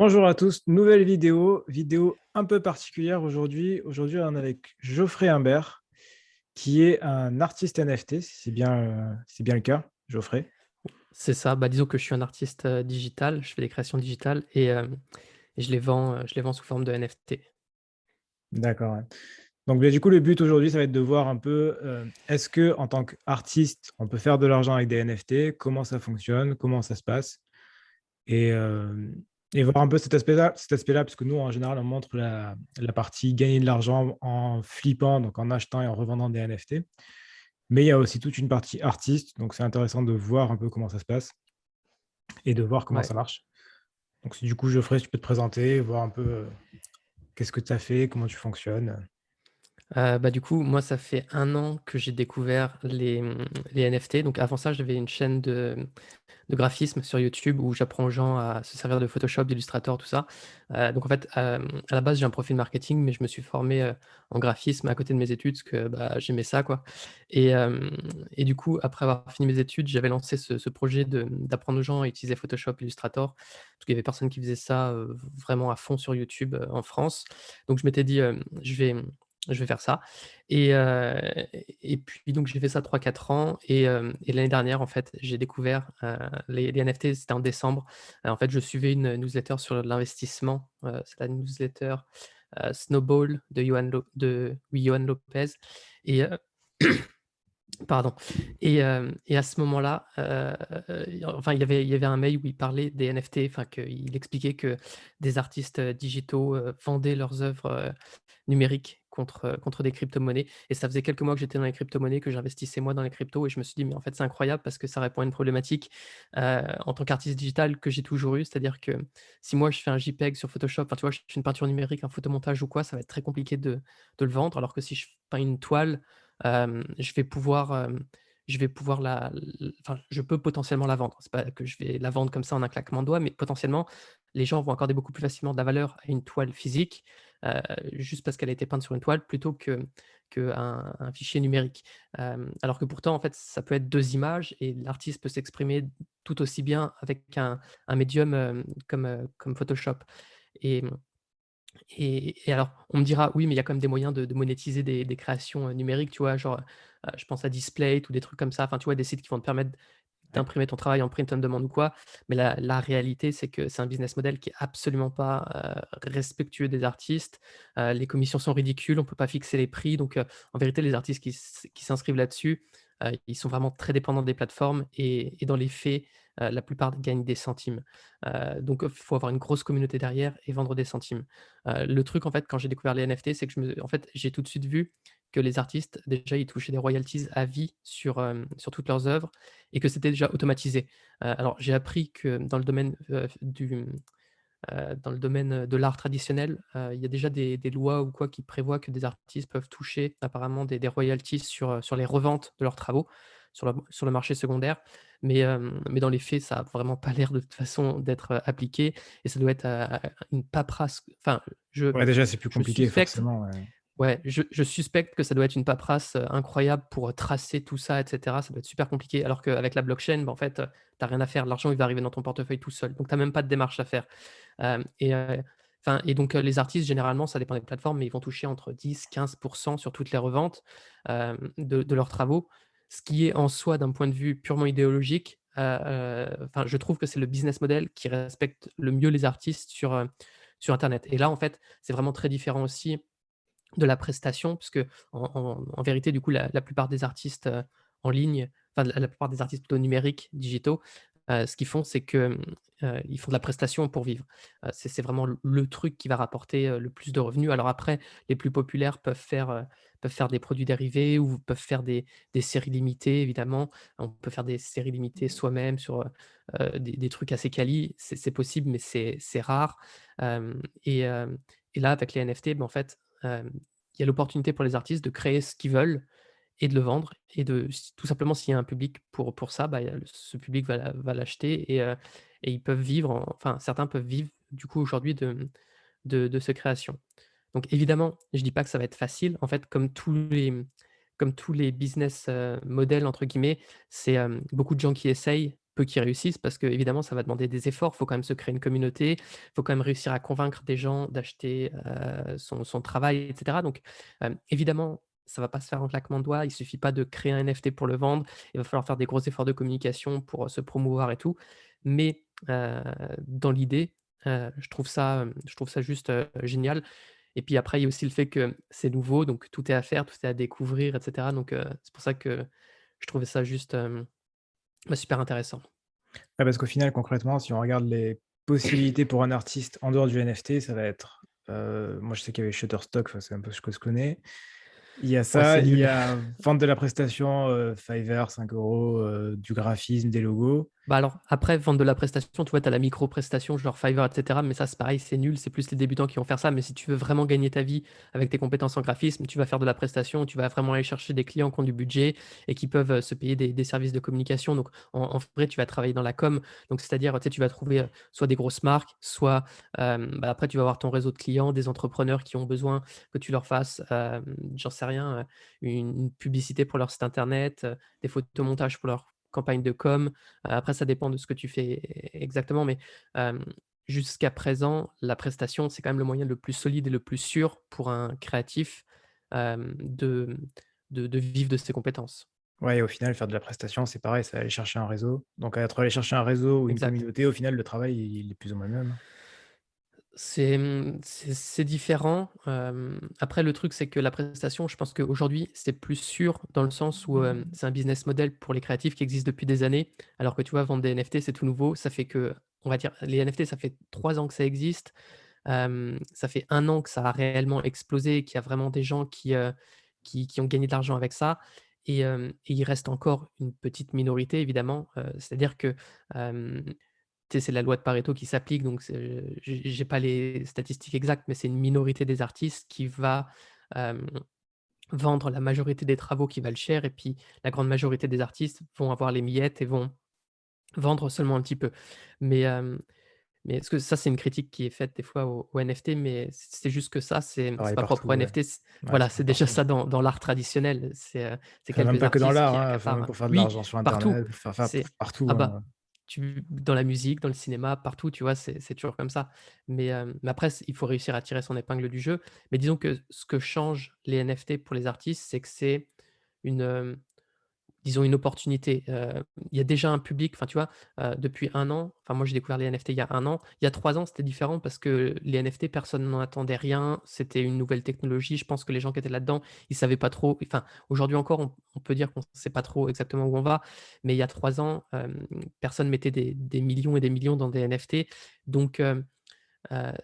Bonjour à tous, nouvelle vidéo un peu particulière aujourd'hui. Aujourd'hui, on est avec Geoffrey Humbert, qui est un artiste NFT, si c'est bien le cas, Geoffrey. C'est ça, bah, disons que je suis un artiste, digital, je fais des créations digitales et je les vends sous forme de NFT. D'accord, ouais. Donc, bien, du coup, le but aujourd'hui, ça va être de voir un peu, est-ce que en tant qu'artiste, on peut faire de l'argent avec des NFT? Comment ça fonctionne? Comment ça se passe? Et, et voir un peu cet aspect-là, parce que nous, en général, on montre la partie gagner de l'argent en flippant, donc en achetant et en revendant des NFT. Mais il y a aussi toute une partie artiste, donc c'est intéressant de voir un peu comment ça se passe et de voir comment Ouais. ça marche. Donc si du coup, Geoffrey, si tu peux te présenter, voir un peu, qu'est-ce que tu as fait, comment tu fonctionnes? Bah, du coup, moi, ça fait 1 an que j'ai découvert les NFT. Donc avant ça, j'avais une chaîne de graphisme sur YouTube où j'apprends aux gens à se servir de Photoshop, d'Illustrator, tout ça. Donc en fait, à la base, j'ai un profil marketing, mais je me suis formé, en graphisme à côté de mes études parce que, bah, j'aimais ça, quoi. Et du coup, après avoir fini mes études, j'avais lancé ce projet d'apprendre aux gens à utiliser Photoshop, Illustrator, parce qu'il y avait personne qui faisait ça, vraiment à fond sur YouTube, en France. Donc je m'étais dit, je vais faire ça et puis donc j'ai fait ça 3 4 ans et l'année dernière, en fait, j'ai découvert, les NFT, c'était en décembre. En fait, je suivais une newsletter sur l'investissement, c'est la newsletter, Snowball de Johan Lopez et pardon et à ce moment-là, enfin, il y avait un mail où il parlait des NFT, enfin, qu'il expliquait que des artistes, digitaux, vendaient leurs œuvres, numériques contre des cryptomonnaies et ça faisait quelques mois que j'étais dans les cryptomonnaies, que j'investissais moi dans les cryptos et je me suis dit: «Mais en fait, c'est incroyable parce que ça répond à une problématique, en tant qu'artiste digital que j'ai toujours eue». C'est-à-dire que si moi je fais un JPEG sur Photoshop, enfin, tu vois, je fais une peinture numérique, un photomontage ou quoi, ça va être très compliqué de le vendre alors que si je peins une toile, je vais pouvoir enfin, je peux potentiellement la vendre. C'est pas que je vais la vendre comme ça en un claquement de doigts, mais potentiellement, les gens vont accorder beaucoup plus facilement de la valeur à une toile physique, heu, juste parce qu'elle a été peinte sur une toile plutôt qu'un un fichier numérique. Alors que pourtant, en fait, ça peut être 2 images et l'artiste peut s'exprimer tout aussi bien avec un médium, comme Photoshop et et alors, on me dira: «Oui, mais il y a quand même des moyens de monétiser des créations, numériques», tu vois? Genre, je pense à Displate ou des trucs comme ça, enfin, tu vois? Des sites qui vont te permettre Ouais. d'imprimer ton travail en print on demand ou quoi. Mais la réalité, c'est que c'est un business model qui est absolument pas, respectueux des artistes. Les commissions sont ridicules, on peut pas fixer les prix. Donc, en vérité, les artistes qui s'inscrivent là-dessus, ils sont vraiment très dépendants des plateformes et dans les faits, la plupart gagnent des centimes. Donc, il faut avoir une grosse communauté derrière et vendre des centimes. Le truc, en fait, quand j'ai découvert les NFT, c'est que en fait, j'ai tout de suite vu que les artistes, déjà, ils touchaient des royalties à vie sur toutes leurs œuvres et que c'était déjà automatisé. Alors j'ai appris que dans le domaine, de l'art traditionnel, il y a déjà des lois ou quoi qui prévoient que des artistes peuvent toucher apparemment des royalties sur les reventes de leurs travaux, sur le marché secondaire. Mais dans les faits, ça a vraiment pas l'air de toute façon d'être, appliqué et ça doit être, une paperasse, enfin, je Ouais, déjà, c'est plus je compliqué suspecte. forcément, ouais. Ouais, je suspecte que ça doit être une paperasse, incroyable pour, tracer tout ça et cetera. Ça doit être super compliqué alors qu'avec la blockchain, bah, en fait, tu as rien à faire. L'argent, il va arriver dans ton portefeuille tout seul. Donc tu as même pas de démarche à faire. Enfin et donc, les artistes généralement, ça dépend des plateformes, mais ils vont toucher entre 10-15 sur toutes les reventes, de leurs travaux. Ce qui est en soi, d'un point de vue purement idéologique, enfin, je trouve que c'est le business model qui respecte le mieux les artistes sur internet et là, en fait, c'est vraiment très différent aussi de la prestation, puisque en vérité, du coup, la plupart des artistes, en ligne, enfin la plupart des artistes plutôt numériques, digitaux, ce qu'ils font, c'est que, ils font de la prestation pour vivre. C'est vraiment le truc qui va rapporter, le plus de revenus. Alors après, les plus populaires peuvent faire des produits dérivés ou peuvent faire des séries limitées, évidemment. On peut faire des séries limitées soi-même sur, des trucs assez quali. C'est possible, mais c'est rare. Et là, avec les NFT, ben, en fait, il y a l'opportunité pour les artistes de créer ce qu'ils veulent et de le vendre et tout simplement s'il y a un public pour ça, bah, il y a ce public va l'acheter et ils peuvent vivre enfin certains peuvent vivre du coup aujourd'hui de ces créations. Donc évidemment, je dis pas que ça va être facile. En fait, comme tous les business, models entre guillemets, c'est, beaucoup de gens qui essayent, peu qui réussissent parce qu'évidemment, ça va demander des efforts. Il faut quand même se créer une communauté, il faut quand même réussir à convaincre des gens d'acheter, son travail et cetera. Donc, évidemment, ça va pas se faire en claquement de doigts. Il suffit pas de créer un NFT pour le vendre. Il va falloir faire des gros efforts de communication pour, se promouvoir et tout. Mais, dans l'idée, je trouve ça juste, génial. Et puis après, il y a aussi le fait que c'est nouveau, donc tout est à faire, tout est à découvrir et cetera. Donc, c'est pour ça que je trouvais ça juste, super intéressant. Ouais, parce qu'au final, concrètement, si on regarde les possibilités pour un artiste en dehors du NFT, ça va être, moi je sais qu'il y avait Shutterstock, enfin, c'est un peu ce que je connais. Il y a Ouais, ça, c'est il y nul. a vendre de la prestation, Fiverr, 5 €, du graphisme, des logos. Bah, alors, après, vendre de la prestation, tu vois, tu as la micro-prestation, genre Fiverr, et cetera, mais ça, c'est pareil, c'est nul, c'est plus les débutants qui vont faire ça. Mais si tu veux vraiment gagner ta vie avec tes compétences en graphisme, tu vas faire de la prestation, tu vas vraiment aller chercher des clients qui ont du budget et qui peuvent, se payer des services de communication. Donc en vrai, tu vas travailler dans la com, donc c'est-à-dire, tu sais, tu vas trouver, soit des grosses marques, soit, bah, après tu vas avoir ton réseau de clients, des entrepreneurs qui ont besoin que tu leur fasses, j'en sais rien, une publicité pour leur site internet, des photomontages pour leur campagne de com. Après ça dépend de ce que tu fais exactement, mais hem, jusqu'à présent, la prestation, c'est quand même le moyen le plus solide et le plus sûr pour un créatif, de vivre de ses compétences. Ouais, et au final, faire de la prestation, c'est pareil, c'est aller chercher un réseau. Donc être aller chercher un réseau ou une Exact. communauté, au final, le travail, il est plus ou moins le même. C'est différent, après le truc, c'est que la prestation, je pense qu'aujourd'hui, c'est plus sûr dans le sens où, c'est un business model pour les créatifs qui existe depuis des années. Alors que tu vois, vendre des NFT, c'est tout nouveau. Ça fait que, on va dire, les NFT, ça fait 3 ans que ça existe. Ça fait 1 an que ça a réellement explosé, qu'il y a vraiment des gens qui ont gagné de l'argent avec ça et il reste encore une petite minorité évidemment, c'est-à-dire que, hem, tu sais, c'est la loi de Pareto qui s'applique donc j'ai pas les statistiques exactes, mais c'est une minorité des artistes qui va, hem, vendre la majorité des travaux qui valent cher et puis la grande majorité des artistes vont avoir les miettes et vont vendre seulement un petit peu. Mais, mais est-ce que ça, c'est une critique qui est faite des fois aux NFT, mais c'est juste que ça, c'est Pareil pas propre partout, aux ouais. NFT, Ouais, voilà, c'est c'est pareil déjà partout. ça dans l'art traditionnel. C'est Enfin, même quelques pas que dans artistes l'art, qui hein, enfin, même accaparent pour faire de oui, l'argent sur partout. internet, pour faire C'est partout, ah hein. bah, tu dans la musique, dans le cinéma, partout, tu vois? C'est toujours comme ça. Mais après, il faut réussir à tirer son épingle du jeu. Mais disons que ce que changent les NFT pour les artistes, c'est que c'est une, disons une opportunité, il y a déjà un public, enfin, tu vois? Depuis 1 an, enfin, moi, j'ai découvert les NFT il y a 1 an. Il y a 3 ans, c'était différent parce que les NFT, personne n'en attendait rien. C'était une nouvelle technologie. Je pense que les gens qui étaient là-dedans, ils savaient pas trop enfin, aujourd'hui encore, on peut dire qu'on sait pas trop exactement où on va, mais il y a 3 ans, personne mettait des millions et des millions dans des NFT. Donc,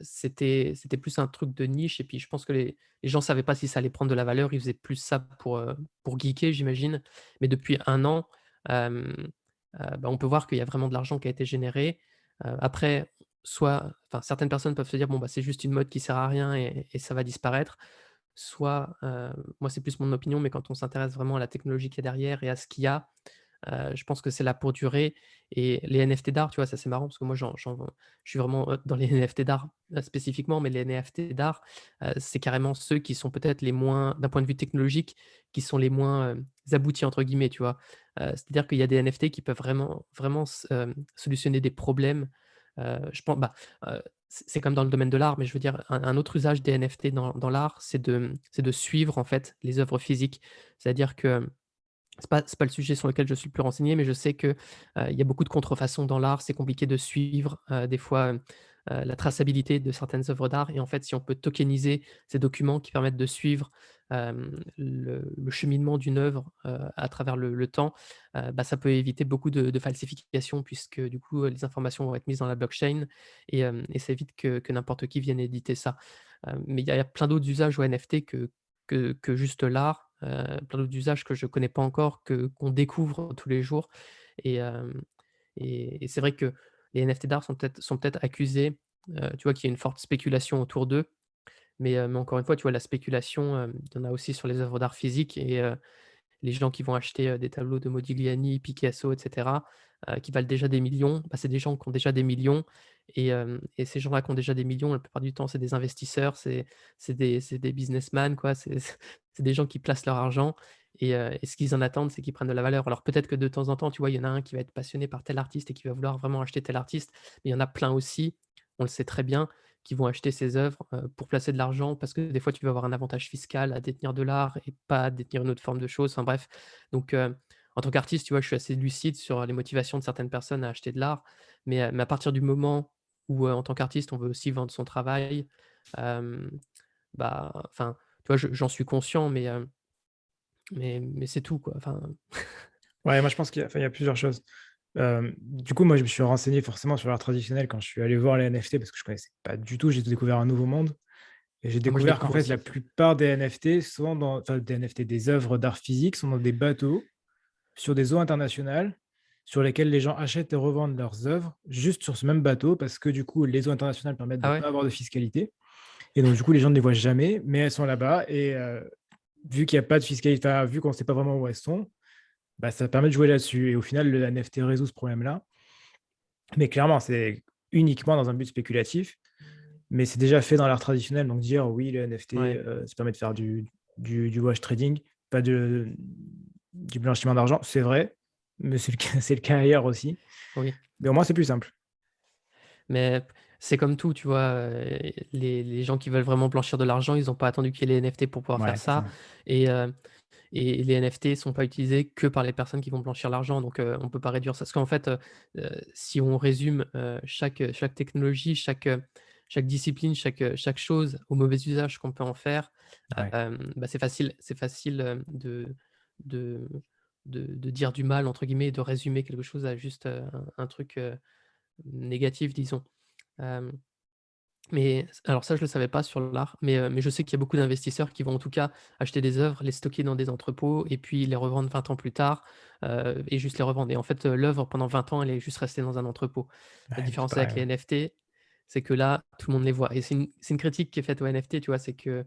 c'était plus un truc de niche et puis je pense que les gens savaient pas si ça allait prendre de la valeur. Ils faisaient plus ça pour geeker, j'imagine. Mais depuis 1 an, hem, bah, on peut voir qu'il y a vraiment de l'argent qui a été généré. Après, soit enfin, certaines personnes peuvent se dire: «Bon, bah, c'est juste une mode qui sert à rien et ça va disparaître». Soit, moi, c'est plus mon opinion, mais quand on s'intéresse vraiment à la technologie qu'il y a derrière et à ce qu'il y a, je pense que c'est là pour durer et les NFT d'art, tu vois, ça c'est marrant parce que moi je suis vraiment, dans les NFT d'art, spécifiquement, mais les NFT d'art, c'est carrément ceux qui sont peut-être les moins d'un point de vue technologique, qui sont les moins, «aboutis» entre guillemets, tu vois? C'est-à-dire qu'il y a des NFT qui peuvent vraiment solutionner des problèmes, je pense bah, c'est comme dans le domaine de l'art, mais je veux dire un autre usage des NFT dans l'art, c'est de suivre en fait les œuvres physiques. C'est-à-dire que c'est pas le sujet sur lequel je suis le plus renseigné, mais je sais que, il y a beaucoup de contrefaçons dans l'art. C'est compliqué de suivre, des fois, la traçabilité de certaines œuvres d'art et en fait, si on peut tokeniser ces documents qui permettent de suivre, le cheminement d'une œuvre, à travers le temps, bah, ça peut éviter beaucoup de falsifications puisque du coup, les informations vont être mises dans la blockchain et ça évite que n'importe qui vienne éditer ça. Mais il y a plein d'autres usages aux NFT que juste l'art, plein d'autres usages que je connais pas encore, qu'on découvre tous les jours et et c'est vrai que les NFT d'art sont peut-être accusés, tu vois, qu'il y a une forte spéculation autour d'eux, mais encore une fois, tu vois, la spéculation, il y en a aussi sur les œuvres d'art physiques et les gens qui vont acheter, des tableaux de Modigliani, Picasso et cetera, qui valent déjà des millions, bah, c'est des gens qui ont déjà des millions et ces gens-là qui ont déjà des millions, la plupart du temps, c'est des investisseurs, c'est des businessmen, quoi, c'est c'est des gens qui placent leur argent et ce qu'ils en attendent, c'est qu'ils prennent de la valeur. Alors peut-être que de temps en temps, tu vois, il y en a un qui va être passionné par tel artiste et qui va vouloir vraiment acheter tel artiste, mais il y en a plein aussi, on le sait très bien, qui vont acheter ces œuvres, pour placer de l'argent parce que des fois tu vas avoir un avantage fiscal à détenir de l'art et pas à détenir une autre forme de chose, enfin bref. Donc en tant qu'artiste, tu vois, je suis assez lucide sur les motivations de certaines personnes à acheter de l'art, mais à partir du moment où, en tant qu'artiste, on veut aussi vendre son travail, hem, bah, enfin, tu vois, j'en suis conscient, mais c'est tout, quoi. Enfin, Ouais, moi, je pense qu'il y a plusieurs choses. Du coup, moi, je me suis renseigné forcément sur l'art traditionnel quand je suis allé voir les NFT parce que je connaissais pas du tout. J'ai découvert un nouveau monde et j'ai moi, je découvert qu'en découvre fait, aussi. la plupart des NFT sont dans enfin, des NFT, des œuvres d'art physique sont dans des bateaux sur des eaux internationales sur lesquelles les gens achètent et revendent leurs œuvres juste sur ce même bateau parce que du coup, les eaux internationales permettent de Ah ne ouais? pas avoir de fiscalité et donc du coup, les gens ne les voient jamais, mais elles sont là-bas et vu qu'il y a pas de fiscalité, enfin, vu qu'on ne sait pas vraiment où elles sont, bah, ça permet de jouer là-dessus et au final, le NFT résout ce problème-là. Mais clairement, c'est uniquement dans un but spéculatif, mais c'est déjà fait dans l'art traditionnel, donc dire: «Oui, le NFT, Ouais, ça permet de faire du wash trading, pas de du blanchiment d'argent», c'est vrai, mais c'est le cas c'est le cas ailleurs aussi, oui. mais au moins c'est plus simple. Mais c'est comme tout, tu vois? Les gens qui veulent vraiment blanchir de l'argent, ils ont pas attendu qu'il y ait les NFT pour pouvoir faire Ouais, c'est ça ça. et heu et les NFT sont pas utilisés que par les personnes qui vont blanchir l'argent, donc on peut pas réduire ça. Parce qu'en fait, si on résume, chaque technologie, chaque discipline, chaque chose au mauvais usage qu'on peut en faire, Ouais. bah, c'est facile, de de «dire du mal» entre guillemets et de résumer quelque chose à juste, un truc, négatif disons. Hem mais alors ça, je le savais pas sur l'art, mais je sais qu'il y a beaucoup d'investisseurs qui vont en tout cas acheter des œuvres, les stocker dans des entrepôts et puis les revendre 20 ans plus tard, et juste les revendre et en fait, l'œuvre pendant 20 ans, elle est juste restée dans un entrepôt. La Ouais, c'est différence pareil, avec les ouais. NFT, c'est que là, tout le monde les voit et c'est une critique qui est faite aux NFT, tu vois? C'est que,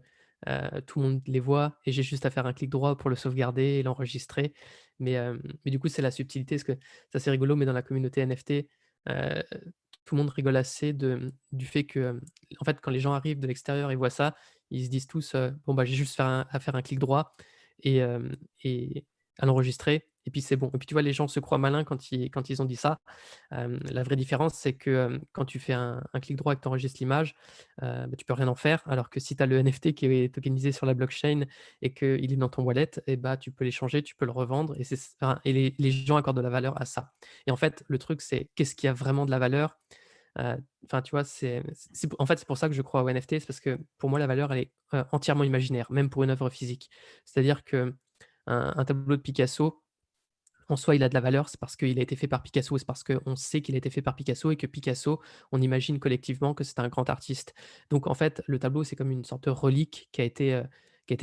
tout le monde les voit et j'ai juste à faire un clic droit pour le sauvegarder et l'enregistrer. Mais du coup, c'est la subtilité, parce que ça, c'est rigolo, mais dans la communauté NFT, heu, tout le monde rigole assez du fait que, en fait, quand les gens arrivent de l'extérieur et voient ça, ils se disent tous, «Bon, bah, j'ai juste à faire un clic droit et à l'enregistrer et puis c'est bon» et puis tu vois, les gens se croient malins quand ils ont dit ça. La vraie différence, c'est que, quand tu fais un clic droit et que tu enregistres l'image, bah, tu peux rien en faire. Alors que si tu as le NFT qui est tokenisé sur la blockchain et qu'il est dans ton wallet et bah, tu peux l'échanger, tu peux le revendre et et les gens accordent de la valeur à ça. Et en fait, le truc, c'est qu'est-ce qui a vraiment de la valeur? Enfin, tu vois, en fait, c'est pour ça que je crois aux NFT, c'est parce que pour moi, la valeur, elle est, entièrement imaginaire, même pour une œuvre physique. C'est-à-dire qu'un un tableau de Picasso, en soi, il a de la valeur, c'est parce qu'il a été fait par Picasso, c'est parce qu'on sait qu'il a été fait par Picasso et que Picasso, on imagine collectivement que c'est un grand artiste. Donc en fait, le tableau, c'est comme une sorte de relique qui a été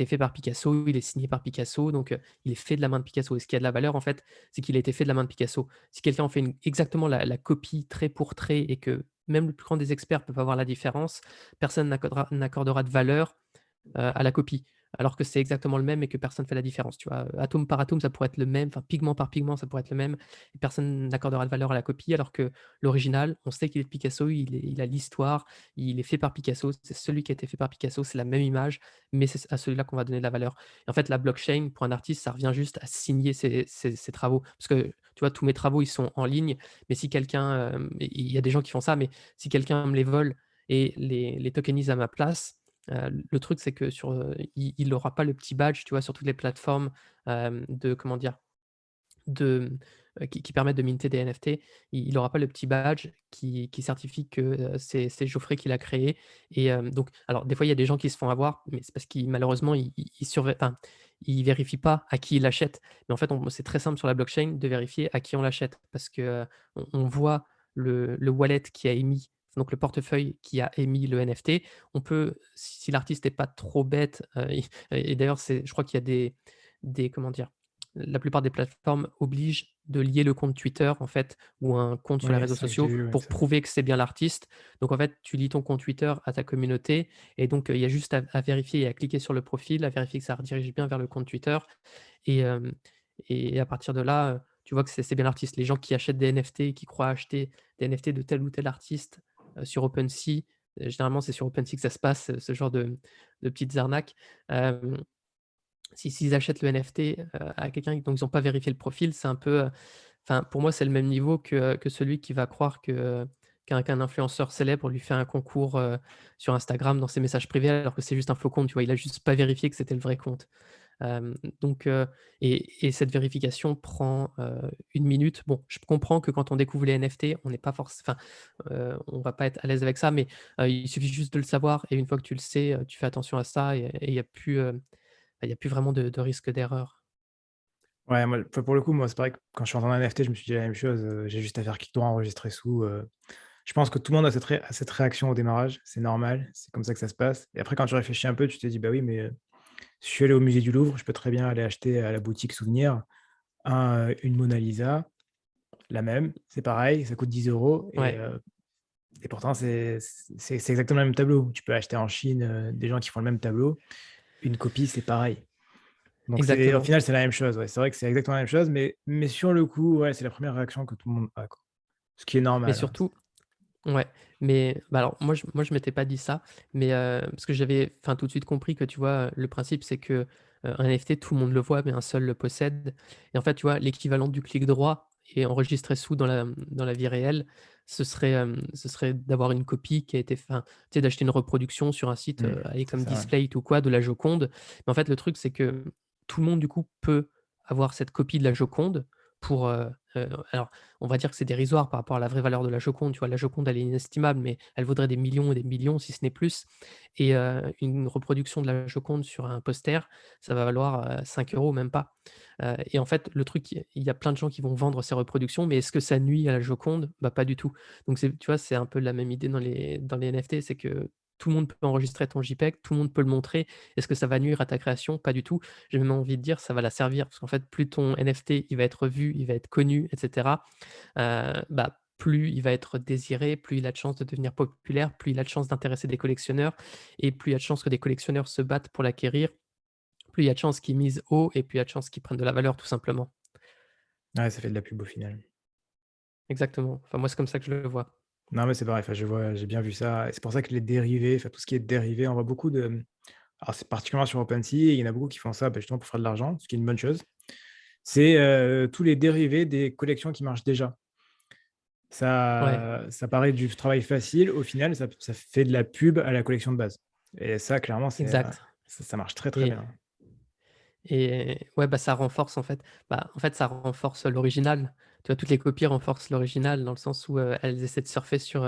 fait par Picasso, il est signé par Picasso, donc il est fait de la main de Picasso et ce qui a de la valeur, en fait, c'est qu'il a été fait de la main de Picasso. Si quelqu'un en fait exactement la copie trait pour trait et que même le plus grand des experts peuvent avoir la différence, personne n'accordera de valeur à la copie. Alors que c'est exactement le même et que personne ne fait la différence, tu vois? Atome par atome, ça pourrait être le même, enfin pigment par pigment, ça pourrait être le même et personne n'accordera de valeur à la copie, alors que l'original, on sait qu'il est de Picasso, il a l'histoire, il est fait par Picasso, c'est celui qui a été fait par Picasso, c'est la même image, mais c'est à celui-là qu'on va donner de la valeur. Et en fait, la blockchain, pour un artiste, ça revient juste à signer ses travaux. Parce que, tu vois, tous mes travaux, ils sont en ligne, mais si quelqu'un, il y a des gens qui font ça, mais si quelqu'un me les vole et les tokenise à ma place, le truc, c'est que il aura pas le petit badge, tu vois, sur toutes les plateformes, de comment dire? De, qui permettent de minter des NFT. Il aura pas le petit badge qui certifie que, c'est Geoffrey qui l'a créé et donc alors des fois, il y a des gens qui se font avoir, mais c'est parce qu'ils malheureusement, ils vérifient pas à qui ils l'achètent. Mais en fait, c'est très simple sur la blockchain de vérifier à qui on l'achète parce que, on voit le wallet qui a émis, donc le portefeuille qui a émis le NFT. On peut, si l'artiste est pas trop bête, et d'ailleurs, je crois qu'il y a des comment dire? La plupart des plateformes obligent de lier le compte Twitter, en fait, ou un compte sur les Oui, réseaux c'est ça que j'ai sociaux vu, ouais, pour ça. prouver que c'est bien l'artiste. Donc en fait, tu lis ton compte Twitter à ta communauté et donc il y a juste à vérifier et à cliquer sur le profil, à vérifier que ça redirige bien vers le compte Twitter et à partir de là, tu vois que c'est bien l'artiste. Les gens qui achètent des NFT, qui croient acheter des NFT de tel ou tel artiste, sur OpenSea, généralement, c'est sur OpenSea que ça se passe, ce genre de petites arnaques. Hem s'ils achètent le NFT, à quelqu'un dont ils ont pas vérifié le profil, c'est un peu, enfin, pour moi, c'est le même niveau que celui qui va croire qu'un influenceur célèbre lui fait un concours, sur Instagram dans ses messages privés alors que c'est juste un faux compte, tu vois? Il a juste pas vérifié que c'était le vrai compte. Donc et cette vérification prend, 1 minute. Bon, je comprends que quand on découvre les NFT, on n'est pas forc enfin, on va pas être à l'aise avec ça, mais il suffit juste de le savoir et une fois que tu le sais, tu fais attention à ça et il y a plus, il y a plus vraiment de risque d'erreur. Ouais, moi, enfin, pour le coup, moi, c'est pareil que quand je suis rentré dans NFT, je me suis dit la même chose, j'ai juste à faire clic droit, enregistrer sous, je pense que tout le monde a cette réaction au démarrage, c'est normal, c'est comme ça que ça se passe et après quand tu réfléchis un peu, tu te dis: «Bah oui, mais, si je suis allé au musée du Louvre, je peux très bien aller acheter à la boutique souvenir une Mona Lisa, la même, c'est pareil, ça coûte 10 € Ouais, et pourtant c'est exactement le même tableau. Tu peux acheter en Chine, des gens qui font le même tableau, une copie, c'est pareil. Donc c'est au exactement. final, c'est la même chose, ouais. C'est vrai que c'est exactement la même chose, mais sur le coup, ouais, c'est la première réaction que tout le monde a, quoi. Ce qui est Mais normal, hein. surtout ouais, mais bah, alors moi je m'étais pas dit ça, mais parce que j'avais enfin tout de suite compris que tu vois, le principe c'est que, un NFT tout le monde le voit, mais un seul le possède et en fait, tu vois, l'équivalent du clic droit et enregistrer sous dans la vie réelle, ce serait d'avoir une copie qui a été enfin, tu sais, d'acheter une reproduction sur un site, Mmh, allez c'est comme ça, ouais. Displate ou quoi de la Joconde. Mais en fait, le truc c'est que tout le monde du coup peut avoir cette copie de la Joconde pour, alors on va dire que c'est dérisoire par rapport à la vraie valeur de la Joconde, tu vois? La Joconde, elle est inestimable, mais elle vaudrait des millions et des millions, si ce n'est plus et une reproduction de la Joconde sur un poster, ça va valoir, 5 € même pas. Et en fait, le truc, il y a plein de gens qui vont vendre ces reproductions, mais est-ce que ça nuit à la Joconde? Bah, pas du tout. Donc c'est tu vois, c'est un peu la même idée dans les NFT, c'est que tout le monde peut enregistrer ton JPEG, tout le monde peut le montrer. Est-ce que ça va nuire à ta création? Pas du tout. J'ai même envie de dire, ça va la servir parce qu'en fait, plus ton NFT, il va être vu, il va être connu et cetera, bah, plus il va être désiré, plus il a de chances de devenir populaire, plus il a de chances d'intéresser des collectionneurs et plus il y a de chances que des collectionneurs se battent pour l'acquérir, plus il y a de chances qu'ils misent haut et plus il y a de chances qu'ils prennent de la valeur tout simplement. Ouais, ça fait de la pub au final. Exactement. Enfin moi, c'est comme ça que je le vois. Non, mais c'est pareil, enfin, j'ai bien vu ça et c'est pour ça que les dérivés, enfin, tout ce qui est dérivé, on voit beaucoup de, alors c'est particulièrement sur OpenSea, il y en a beaucoup qui font ça, bah, justement pour faire de l'argent, ce qui est une bonne chose. C'est, tous les dérivés des collections qui marchent déjà. Ouais, Ça paraît du travail facile, au final, ça fait de la pub à la collection de base et ça, clairement, exact ça marche très, très et bien. ouais, bah, ça renforce en fait bah, en fait, ça renforce l'original. Tu vois, toutes les copies renforcent l'original dans le sens où, elles essaient de surfer sur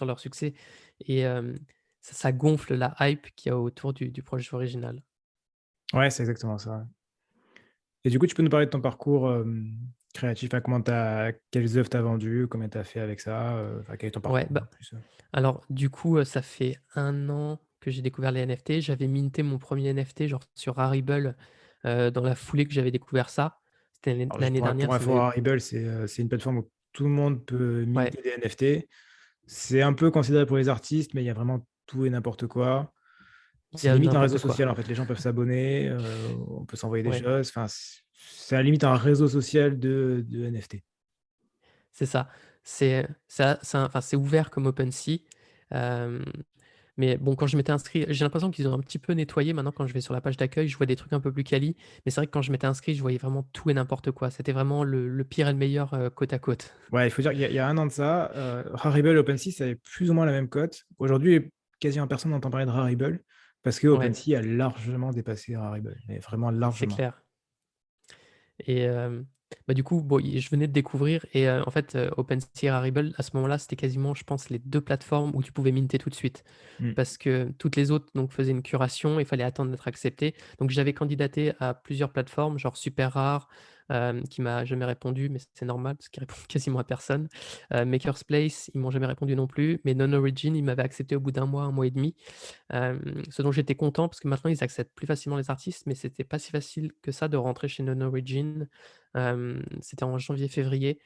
leur succès et ça gonfle la hype qu'il y a autour du projet original. Ouais, c'est exactement ça, ouais. Et du coup, tu peux nous parler de ton parcours, créatif? Enfin, quelles œuvres tu as vendues? Combien tu as fait avec ça? Enfin, quel est ton Ouais, parcours bah en plus? alors du coup, ça fait 1 an que j'ai découvert les NFT. J'avais minté mon premier NFT genre sur Rarible, dans la foulée que j'avais découvert ça. C'était Alors juste l'année pour dernière, ça info, m'avait Rarible, c'est une plateforme où tout le monde peut ouais, minter des NFT. C'est un peu considéré pour les artistes, mais il y a vraiment tout et n'importe quoi. il y C'est a limite un réseau n'importe quoi. social, en fait. Les gens peuvent s'abonner, on peut s'envoyer des Ouais, choses. Enfin, c'est à la limite un réseau social de NFT. c'est ça. C'est ouvert comme OpenSea, hem, mais bon, quand je m'étais inscrit j'ai l'impression qu'ils ont un petit peu nettoyé maintenant quand je vais sur la page d'accueil, je vois des trucs un peu plus quali, mais c'est vrai que quand je m'étais inscrit, je voyais vraiment tout et n'importe quoi. C'était vraiment le pire et le meilleur, côte à côte. Ouais, il faut dire qu'il y a 1 an de ça, Rarible et OpenSea, ça avait plus ou moins la même cote. Aujourd'hui, quasiment personne n'entend parler de Rarible parce que Ouais, OpenSea a largement dépassé Rarible, mais vraiment c'est largement. clair. Et bah, du coup, bon, je venais de découvrir et en fait, OpenSea et Rarible, à ce moment-là, c'était quasiment, je pense, les 2 plateformes où tu pouvais minter tout de suite. Mmh. Parce que toutes les autres, donc, faisaient une curation, il fallait attendre d'être accepté. Donc j'avais candidaté à plusieurs plateformes, genre Superrare, qui m'a jamais répondu, mais c'est normal parce qu'ils répondent quasiment à personne. Maker's Place, ils m'ont jamais répondu non plus, mais NonOrigin, ils m'avaient accepté au bout d'un mois, 1 mois et demi. Ce dont j'étais content parce que maintenant ils acceptent plus facilement les artistes, mais c'était pas si facile que ça de rentrer chez NoNorigin. C'était en janvier-février,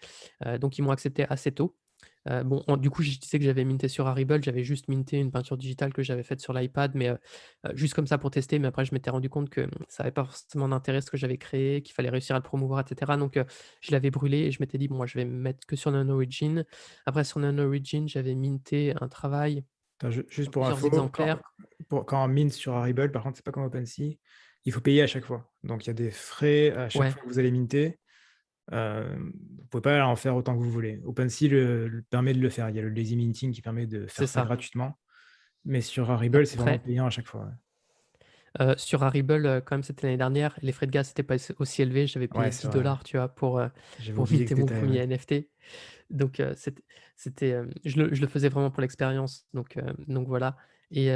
donc ils m'ont accepté assez tôt. Bon, du coup, je disais que j'avais minté sur Harible, j'avais juste minté une peinture digitale que j'avais faite sur l'iPad, mais juste comme ça pour tester, mais après je m'étais rendu compte que ça avait pas forcément d'intérêt ce que j'avais créé, qu'il fallait réussir à le promouvoir et cetera, donc je l'avais brûlé et je m'étais dit: «Bon, moi je vais me mettre que sur NoNorigin». Après sur NoNorigin, j'avais minté un travail Attends, juste en pour plusieurs info, exemplaires. quand on mint sur Rarible, par contre, c'est pas comme OpenSea. il faut payer à chaque fois. Donc il y a des frais à chaque Ouais, fois que vous allez minter. Vous pouvez pas en faire autant que vous voulez. OpenSea le permet de le faire. Il y a le lazy minting qui permet de c'est faire ça ça. gratuitement, mais sur Rarible, c'est vraiment Après, payant à chaque fois, sur Rarible, quand même, c'était l'année dernière, les frais de gaz n'étaient pas aussi élevés. J'avais ouais. payé Ouais, c'est vrai, ouais. 10 $, tu vois, J'avais pour oublié ce minter mon détail, ouais. premier NFT. Donc, je le faisais vraiment pour l'expérience, donc voilà. Et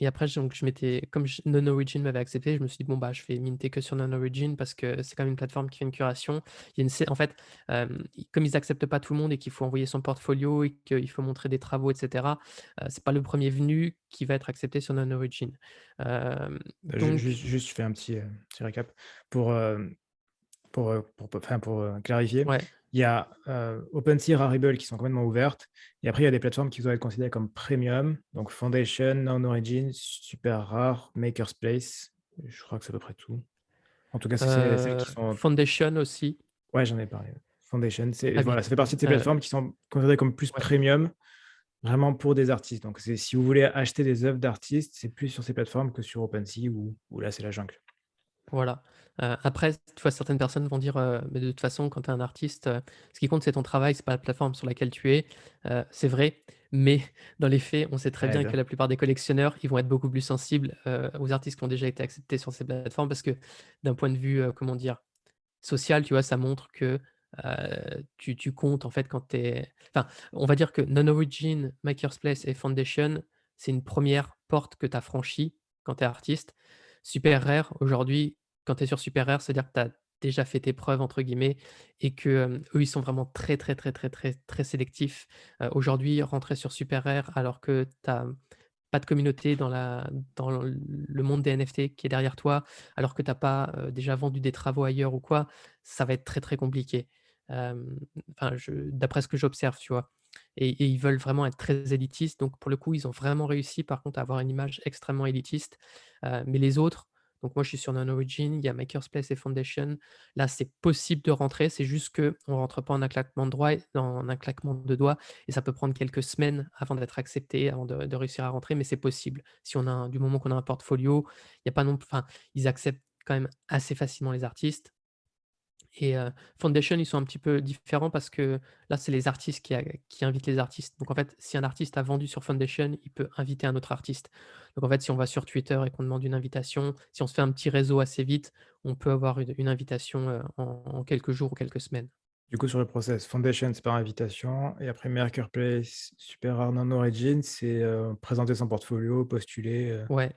après donc comme Non Origin m'avait accepté, je me suis dit: «Bon, bah, je vais minter que sur Non Origin» parce que c'est quand même une plateforme qui fait une curation. Il y a une sé En fait, comme ils acceptent pas tout le monde et qu'il faut envoyer son portfolio et qu'il faut montrer des travaux et cetera, c'est pas le premier venu qui va être accepté sur Non Origin. Donc Juste, je fais un petit récap pour, clarifier. ouais, Il y a, OpenSea, Rarible qui sont complètement ouvertes et après il y a des plateformes qui doivent être considérées comme premium, donc Foundation, Non-Origin, Super Rare, Maker's Place. Je crois que c'est à peu près tout. En tout cas, c'est celles qui sont Foundation aussi. ouais, j'en ai parlé. Foundation, Ah oui, voilà, ça fait partie de ces heu, plateformes qui sont considérées comme plus ouais. premium, vraiment pour des artistes. Donc c'est si vous voulez acheter des œuvres d'artistes, c'est plus sur ces plateformes que sur OpenSea où là, c'est la jungle. Voilà. Après, tu vois, certaines personnes vont dire, «Mais de toute façon, quand tu es un artiste, ce qui compte, c'est ton travail, c'est pas la plateforme sur laquelle tu es». C'est vrai, mais dans les faits, on sait très Ouais, bien bien. que la plupart des collectionneurs, ils vont être beaucoup plus sensibles, aux artistes qui ont déjà été acceptés sur ces plateformes parce que d'un point de vue, comment dire? Social, tu vois, ça montre que, tu comptes en fait quand tu es enfin, on va dire que Non Origin, Maker's Place et Foundation, c'est une première porte que tu as franchie quand tu es artiste. Super Rare, aujourd'hui, quand tu es sur Super Rare, c'est-à-dire que tu as déjà fait tes «preuves» entre guillemets et que, eux, ils sont vraiment très, très, très, très, très, très sélectifs. Aujourd'hui, rentrer sur Super Rare alors que tu as pas de communauté dans le monde des NFT qui est derrière toi, alors que tu as pas, déjà vendu des travaux ailleurs ou quoi, ça va être très, très compliqué. Enfin, d'après ce que j'observe, tu vois? Et ils veulent vraiment être très élitistes, donc pour le coup, ils ont vraiment réussi par contre à avoir une image extrêmement élitiste. Mais les autres, donc moi je suis sur Non Origin, il y a Maker's Place et Foundation. Là, c'est possible de rentrer, c'est juste qu'on ne rentre pas en un claquement de doigts et ça peut prendre quelques semaines avant d'être accepté, avant de réussir à rentrer, mais c'est possible. Si on a du moment qu'on a un portfolio, il y a pas non enfin, ils acceptent quand même assez facilement les artistes et Foundation, ils sont un petit peu différents parce que là, c'est les artistes qui invitent les artistes. Donc en fait, si un artiste a vendu sur Foundation, il peut inviter un autre artiste. Donc en fait, si on va sur Twitter et qu'on demande une invitation, si on se fait un petit réseau assez vite, on peut avoir une invitation, en quelques jours ou quelques semaines. Du coup, sur le process, Foundation, c'est par invitation et après Maker Place, Super Rare, Non-Origin, c'est, présenter son portfolio, postuler, Ouais.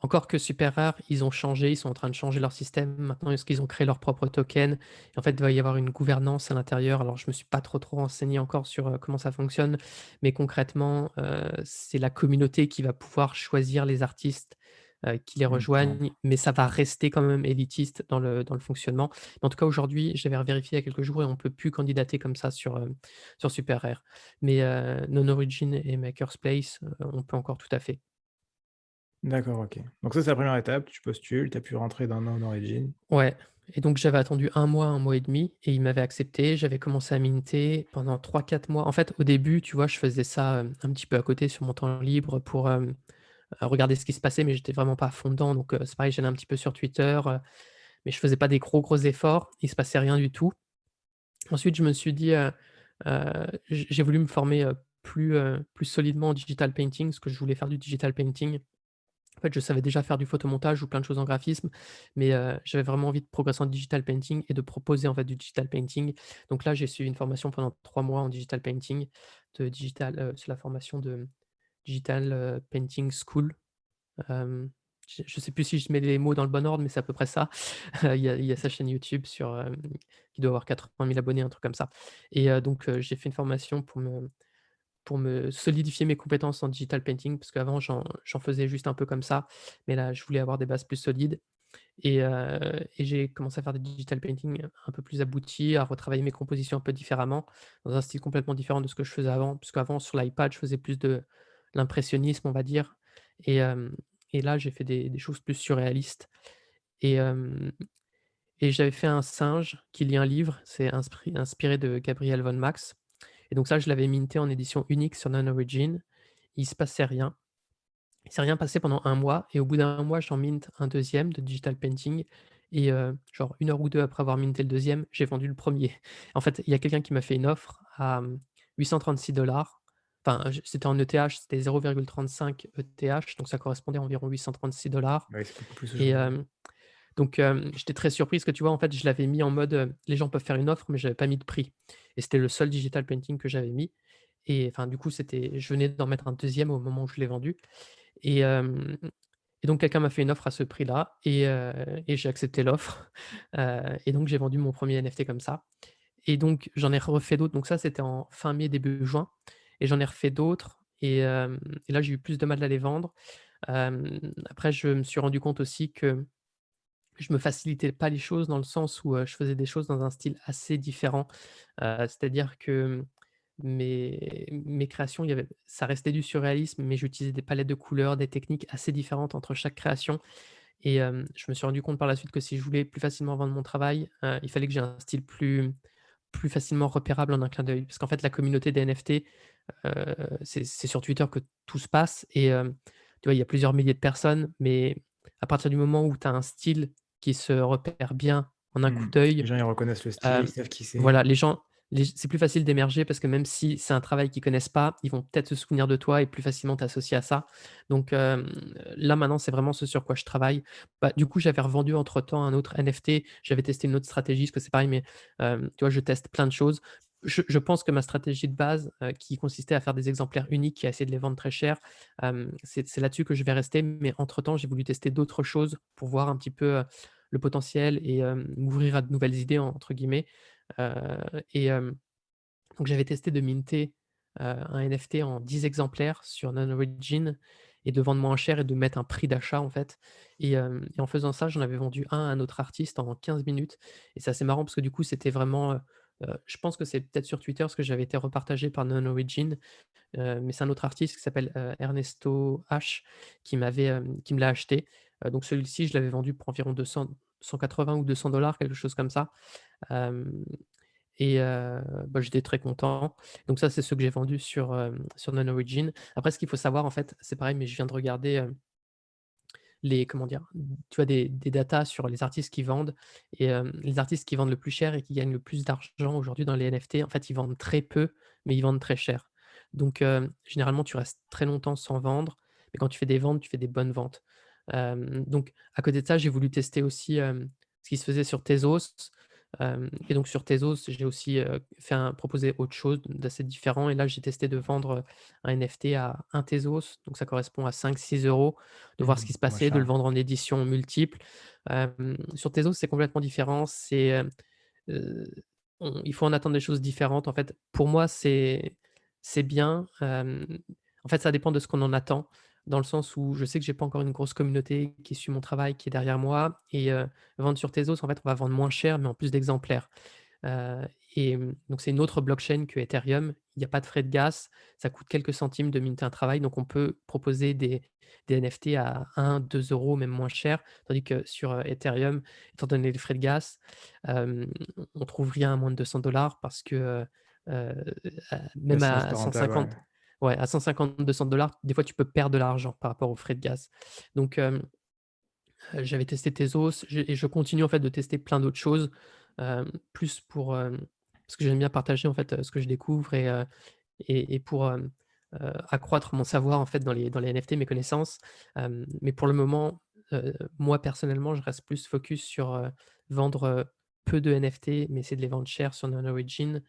Encore que super rare, ils ont changé, ils sont en train de changer leur système. Maintenant, est-ce qu'ils ont créé leur propre token? Et en fait, il va y avoir une gouvernance à l'intérieur. Alors, je me suis pas trop renseigné encore sur, comment ça fonctionne, mais concrètement, c'est la communauté qui va pouvoir choisir les artistes, qui les d'accord. rejoignent, mais ça va rester quand même élitiste dans le fonctionnement. Mais en tout cas, aujourd'hui, j'avais revérifié il y a quelques jours et on peut plus candidater comme ça sur super rare. Mais, Non Origin et Maker's Place, on peut encore tout à fait. D'accord, OK. Donc ça, c'est la première étape, tu postules, tu as pu rentrer dans Non-Origin. Ouais et donc j'avais attendu un mois et demi et ils m'avaient accepté. J'avais commencé à minter pendant 3 4 mois. En fait, au début, tu vois, je faisais ça, un petit peu à côté sur mon temps libre pour, regarder ce qui se passait, mais j'étais vraiment pas à fond dedans donc c'est pareil, j'allais un petit peu sur Twitter, mais je faisais pas des gros efforts. Il se passait rien du tout. Ensuite, je me suis dit, j'ai voulu me former, plus solidement en digital painting parce que je voulais faire du digital painting. En fait, je savais déjà faire du photomontage ou plein de choses en graphisme, mais j'avais vraiment envie de progresser en digital painting et de proposer, en fait, du digital painting. Donc là, j'ai suivi une formation pendant 3 mois en digital painting, c'est la formation de Digital, Painting School. Hem, je sais plus si je mets les mots dans le bon ordre, mais c'est à peu près ça. Il y a sa chaîne YouTube qui doit avoir 80 000 abonnés, un truc comme ça et donc j'ai fait une formation pour me solidifier mes compétences en digital painting, parce qu'avant j'en faisais juste un peu comme ça, mais là je voulais avoir des bases plus solides et j'ai commencé à faire des digital painting un peu plus aboutis, à retravailler mes compositions un peu différemment, dans un style complètement différent de ce que je faisais avant. Puisqu'avant sur l'iPad, je faisais plus de l'impressionnisme, on va dire et hem et là j'ai fait des choses plus surréalistes et hem et j'avais fait un singe qui lit un livre, c'est inspiré de Gabriel von Max et donc ça je l'avais minté en édition unique sur Non Origin. Il se passait rien Il s'est rien passé pendant un mois et au bout d'un mois, j'en mint un deuxième de digital painting et genre 1 heure ou 2 après avoir minté le deuxième, j'ai vendu le premier. En fait, il y a quelqu'un qui m'a fait une offre à, 836. Enfin, c'était en ETH, c'était 0,35 ETH, donc ça correspondait à environ 836. Ouais, c'est beaucoup plus Et aujourd'hui. donc j'étais très surpris parce que tu vois, en fait, je l'avais mis en mode, les gens peuvent faire une offre, mais j'avais pas mis de prix et c'était le seul digital painting que j'avais mis et enfin, du coup, je venais d'en mettre un deuxième au moment où je l'ai vendu et hem et donc quelqu'un m'a fait une offre à ce prix-là et j'ai accepté l'offre, et donc j'ai vendu mon premier NFT comme ça et donc j'en ai refait d'autres, donc ça, c'était en fin mai, début juin et j'en ai refait d'autres et là, j'ai eu plus de mal à les vendre. Après, je me suis rendu compte aussi que je me facilitais pas les choses dans le sens où, je faisais des choses dans un style assez différent. C'est-à-dire que mes créations, il y avait ça restait du surréalisme, mais j'utilisais des palettes de couleurs, des techniques assez différentes entre chaque création et je me suis rendu compte par la suite que si je voulais plus facilement vendre mon travail, il fallait que j'ai un style plus facilement repérable en un clin d'œil. Parce qu'en fait, la communauté des NFT, c'est sur Twitter que tout se passe et tu vois, il y a plusieurs milliers de personnes, mais à partir du moment où tu as un style qui se repère bien en un coup Mmh. Les d'œil, gens, ils reconnaissent le style, ils hem, savent qui c'est. voilà, c'est plus facile d'émerger parce que même si c'est un travail qu'ils connaissent pas, ils vont peut-être se souvenir de toi et plus facilement t'associer à ça. Donc là, maintenant, c'est vraiment ce sur quoi je travaille. Bah, du coup, j'avais revendu entre-temps un autre NFT, j'avais testé une autre stratégie, parce que c'est pareil, mais tu vois, je teste plein de choses. Je pense que ma stratégie de base, qui consistait à faire des exemplaires uniques et à essayer de les vendre très cher, c'est là-dessus que je vais rester. Mais entre-temps, j'ai voulu tester d'autres choses pour voir un petit peu, le potentiel et m'ouvrir à de «nouvelles idées» entre guillemets. Et donc j'avais testé de minter, un NFT en 10 exemplaires sur Non-Origin et de vendre moins cher et de mettre un prix d'achat en fait et en faisant ça, j'en avais vendu un à un autre artiste en 15 minutes et c'est assez marrant parce que du coup, c'était vraiment, je pense que c'est peut-être sur Twitter parce que j'avais été repartagé par Non-Origin, mais c'est un autre artiste qui s'appelle, Ernesto H qui me l'a acheté. Donc celui-ci, je l'avais vendu pour environ 180 ou 200 quelque chose comme ça. Hem et bah, j'étais très content. Donc ça, c'est ce que j'ai vendu sur Non-Origin. Après, ce qu'il faut savoir, en fait, c'est pareil, mais je viens de regarder, les comment dire? Tu vois, des datas sur les artistes qui vendent et les artistes qui vendent le plus cher et qui gagnent le plus d'argent aujourd'hui dans les NFT, en fait, ils vendent très peu, mais ils vendent très cher. Donc généralement, tu restes très longtemps sans vendre, mais quand tu fais des ventes, tu fais des bonnes ventes. Donc à côté de ça, j'ai voulu tester aussi, ce qui se faisait sur Tezos, et donc sur Tezos, j'ai aussi, proposé autre chose d'assez différent et là, j'ai testé de vendre, un NFT à un Tezos, donc ça correspond à 5-6 €, de voir ce Mmh, qui se moins passait, de le cher. vendre en édition multiple. Sur Tezos, c'est complètement différent, heu, il faut en attendre des choses différentes. En fait, pour moi, c'est bien, en fait, ça dépend de ce qu'on en attend, dans le sens où je sais que j'ai pas encore une grosse communauté qui suit mon travail, qui est derrière moi et vendre sur Tezos, en fait, on va vendre moins cher, mais en plus d'exemplaires. Heu donc c'est une autre blockchain que Ethereum. Il y a pas de frais de gaz, ça coûte quelques centimes de minter un travail, donc on peut proposer des NFT à 1-2 €, même moins cher. Tandis que sur, Ethereum, étant donné les frais de gaz, hem, on trouve rien à moins de 200 parce que, Ouais, même sinon, c'est à pas rentable, ouais. 150, ouais, à 150-200 des fois, tu peux perdre de l'argent par rapport aux frais de gaz. Donc j'avais testé Tezos, et je continue en fait de tester plein d'autres choses, plus pour, parce que j'aime bien partager en fait, ce que je découvre et pour, accroître mon savoir en fait dans les NFT, mes connaissances. Mais pour le moment, moi personnellement, je reste plus focus sur, vendre, peu de NFT, mais essayer de les vendre cher sur Non-Origin.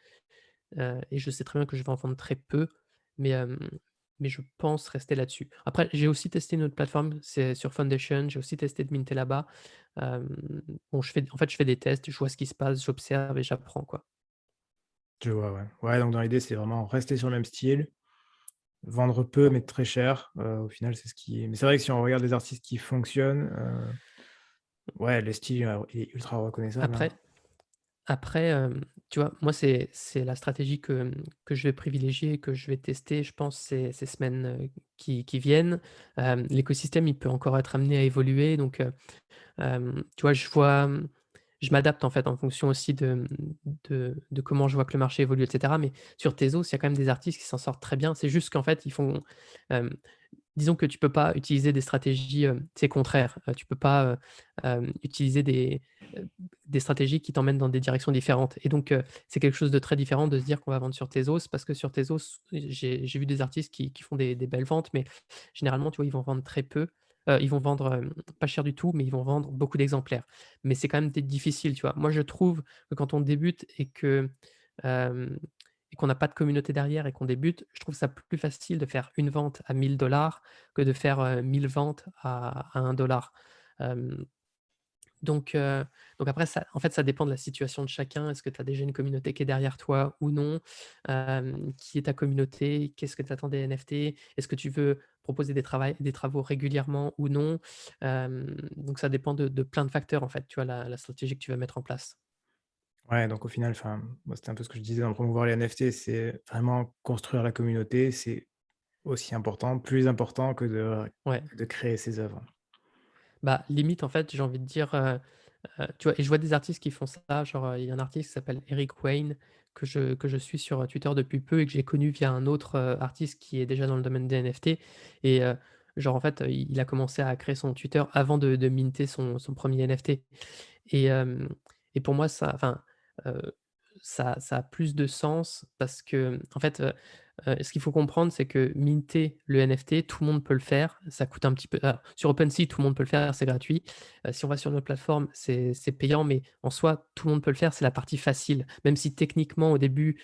Et je sais très bien que je vais en vendre très peu, mais mais je pense rester là-dessus. Après, j'ai aussi testé une autre plateforme, c'est sur Foundation, j'ai aussi testé de minter là-bas. Hem, bon, je fais des tests, je vois ce qui se passe, j'observe et j'apprends, quoi. Je vois, ouais. Ouais, donc dans l'idée, c'est vraiment rester sur le même style, vendre peu, mais très cher. Au final, c'est ce qui mais c'est vrai que si on regarde les artistes qui fonctionnent, ouais, le style, est ultra reconnaissable, hein. Après Après, tu vois, moi, c'est la stratégie que je vais privilégier, que je vais tester, je pense, ces semaines, qui viennent. L'écosystème, il peut encore être amené à évoluer, donc tu vois, je m'adapte, en fait, en fonction aussi de comment je vois que le marché évolue et cetera. Mais sur Tezos, il y a quand même des artistes qui s'en sortent très bien. C'est juste qu'en fait, ils font, hem disons que tu peux pas utiliser des stratégies, tu sais, contraires. Tu peux pas, utiliser des stratégies qui t'emmènent dans des directions différentes et donc c'est quelque chose de très différent de se dire qu'on va vendre sur Tezos parce que sur Tezos, j'ai vu des artistes qui font des belles ventes, mais généralement, tu vois, ils vont vendre très peu. Ils vont vendre, pas cher du tout, mais ils vont vendre beaucoup d'exemplaires. Mais c'est quand même des difficile, tu vois? Moi, je trouve que quand on débute hem et qu'on n'a pas de communauté derrière et qu'on débute, je trouve ça plus facile de faire une vente à 1 000 que de faire, 1 000 ventes à 1 Hem, donc heu, donc après ça en fait, ça dépend de la situation de chacun. Est-ce que tu as déjà une communauté qui est derrière toi ou non? Qui est ta communauté? Qu'est-ce que tu attends des NFT? Est-ce que tu veux proposer des travaux régulièrement ou non? Donc ça dépend de plein de facteurs en fait, tu vois, la stratégie que tu vas mettre en place. Ouais, donc au final, enfin, moi, c'était un peu ce que je disais dans promouvoir les NFT, c'est vraiment construire la communauté, c'est aussi important, plus important Ouais. que de créer ses œuvres. Bah, limite, en fait, j'ai envie de dire, tu vois? Et je vois des artistes qui font ça, genre, il y a un artiste qui s'appelle Eric Wayne que je suis sur, Twitter depuis peu et que j'ai connu via un autre, artiste qui est déjà dans le domaine des NFT et genre, en fait, il a commencé à créer son Twitter avant de minter son 1er NFT et et pour moi, ça enfin, heu, ça a plus de sens parce que en fait, ce qu'il faut comprendre, c'est que minter le NFT, tout le monde peut le faire. Ça coûte un petit peu sur OpenSea, tout le monde peut le faire, c'est gratuit. Si on va sur notre plateforme, c'est payant, mais en soi, tout le monde peut le faire, c'est la partie facile. Même si techniquement, au début,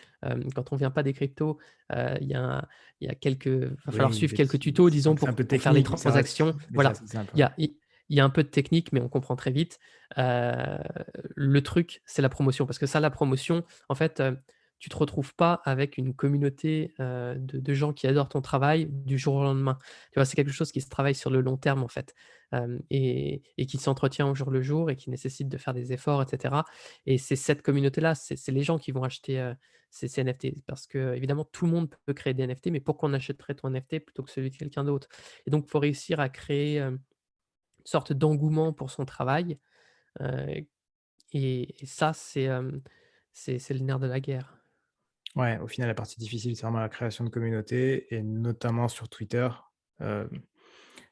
quand on vient pas des cryptos, il y a un il y a quelques va falloir Oui, suivre quelques tutos, disons, c'est un peu pour faire les technique, transactions. mais c'est Voilà, assez simple, il y ouais. a il y a un peu de technique, mais on comprend très vite. Heu, le truc, c'est la promotion, parce que ça, la promotion, en fait, tu te retrouves pas avec une communauté, de gens qui adorent ton travail du jour au lendemain. Tu vois? C'est quelque chose qui se travaille sur le long terme, en fait, et qui s'entretient au jour le jour et qui nécessite de faire des efforts et cetera et c'est cette communauté-là, c'est les gens qui vont acheter, ces NFT parce que évidemment tout le monde peut créer des NFT, mais pourquoi on achèterait ton NFT plutôt que celui de quelqu'un d'autre? Et donc il faut réussir à créer, une sorte d'engouement pour son travail, heu et ça, c'est le nerf de la guerre. Ouais, au final, la partie difficile, c'est vraiment la création de communauté et notamment sur Twitter. Hem,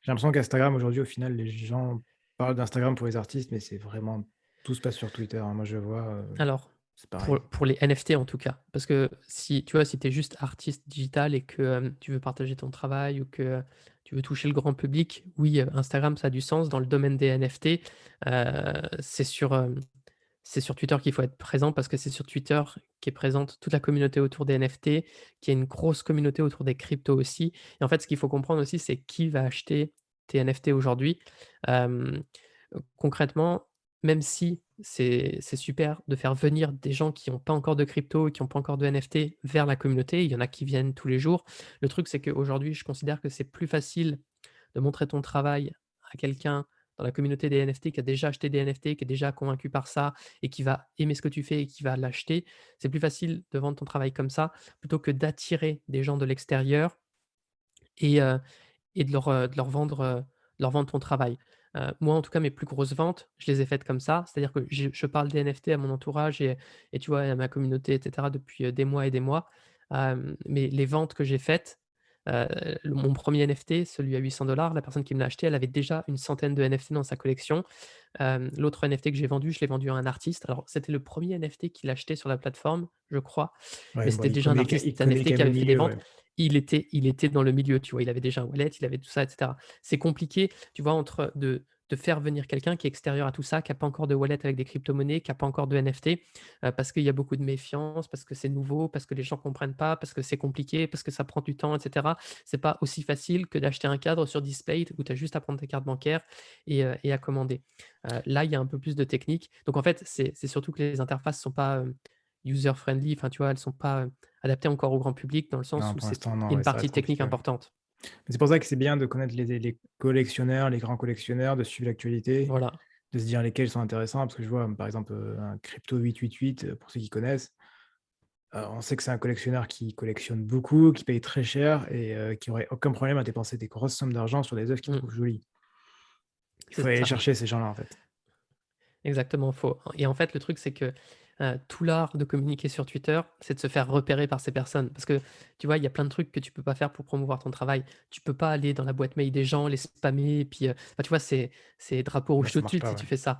j'ai l'impression qu'Instagram, aujourd'hui, au final, les gens parlent d'Instagram pour les artistes, mais c'est vraiment tout se passe sur Twitter, hein. Moi, je vois, Alors, c'est pareil. pour les NFT en tout cas, parce que si tu vois, si tu es juste artiste digital et que, tu veux partager ton travail ou que tu veux toucher le grand public, oui, Instagram, ça a du sens. Dans le domaine des NFT, c'est sur Twitter qu'il faut être présent parce que c'est sur Twitter qu'est présente toute la communauté autour des NFT, qu'il y a une grosse communauté autour des cryptos aussi et en fait, ce qu'il faut comprendre aussi, c'est qui va acheter tes NFT aujourd'hui. Hem, concrètement, même si c'est super de faire venir des gens qui n'ont pas encore de crypto et qui n'ont pas encore de NFT vers la communauté, il y en a qui viennent tous les jours. Le truc, c'est qu'aujourd'hui, je considère que c'est plus facile de montrer ton travail à quelqu'un dans la communauté des NFT qui a déjà acheté des NFT, qui est déjà convaincu par ça et qui va aimer ce que tu fais et qui va l'acheter. C'est plus facile de vendre ton travail comme ça, plutôt que d'attirer des gens de l'extérieur et de leur vendre ton travail. Moi, en tout cas, mes plus grosses ventes, je les ai faites comme ça. C'est-à-dire que je parle des NFT à mon entourage et tu vois, à ma communauté et cetera depuis, des mois et des mois. Mais les ventes que j'ai faites, mon 1er NFT, celui à 800 la personne qui me l'a acheté, elle avait déjà une centaine de NFT dans sa collection. L'autre NFT que j'ai vendu, je l'ai vendu à un artiste. Alors, c'était le premier NFT qu'il achetait sur la plateforme, je crois, Ouais, mais bon, c'était déjà un artiste il connaît NFT quand qui même le avait fait des milieu, ventes. ouais. Il était dans le milieu, tu vois? Il avait déjà un wallet, il avait tout ça et cetera. C'est compliqué, tu vois, de faire venir quelqu'un qui est extérieur à tout ça, qui a pas encore de wallet avec des cryptomonnaies, qui a pas encore de NFT, parce qu'il y a beaucoup de méfiance, parce que c'est nouveau, parce que les gens comprennent pas, parce que c'est compliqué, parce que ça prend du temps et cetera. C'est pas aussi facile que d'acheter un cadre sur Displate où tu as juste à prendre tes cartes bancaires et à commander. Là, il y a un peu plus de technique. Donc en fait, c'est surtout que les interfaces sont pas, user friendly, enfin, tu vois, elles sont pas, adaptées encore au grand public dans le sens Non, où pour c'est l'instant, il y a non, une ouais, ça partie reste technique compliqué, ouais. importante. Mais c'est pour ça que c'est bien de connaître les collectionneurs, les grands collectionneurs, de suivre l'actualité, Voilà. de se dire lesquels sont intéressants. Parce que je vois, par exemple, un Crypto 888, pour ceux qui connaissent, on sait que c'est un collectionneur qui collectionne beaucoup, qui paye très cher et qui aurait aucun problème à dépenser des grosses sommes d'argent sur des œuvres qu'il Mmh. trouve jolies. Il faut C'est aller ça. chercher ces gens-là, en fait. Exactement, faux et en fait, le truc, c'est que, tout l'art de communiquer sur Twitter, c'est de se faire repérer par ces personnes. Parce que, tu vois, il y a plein de trucs que tu peux pas faire pour promouvoir ton travail. Tu peux pas aller dans la boîte mail des gens, les spammer et puis, enfin, tu vois, c'est drapeau Ouais, rouge tout ça de marche suite pas, si ouais. tu fais ça.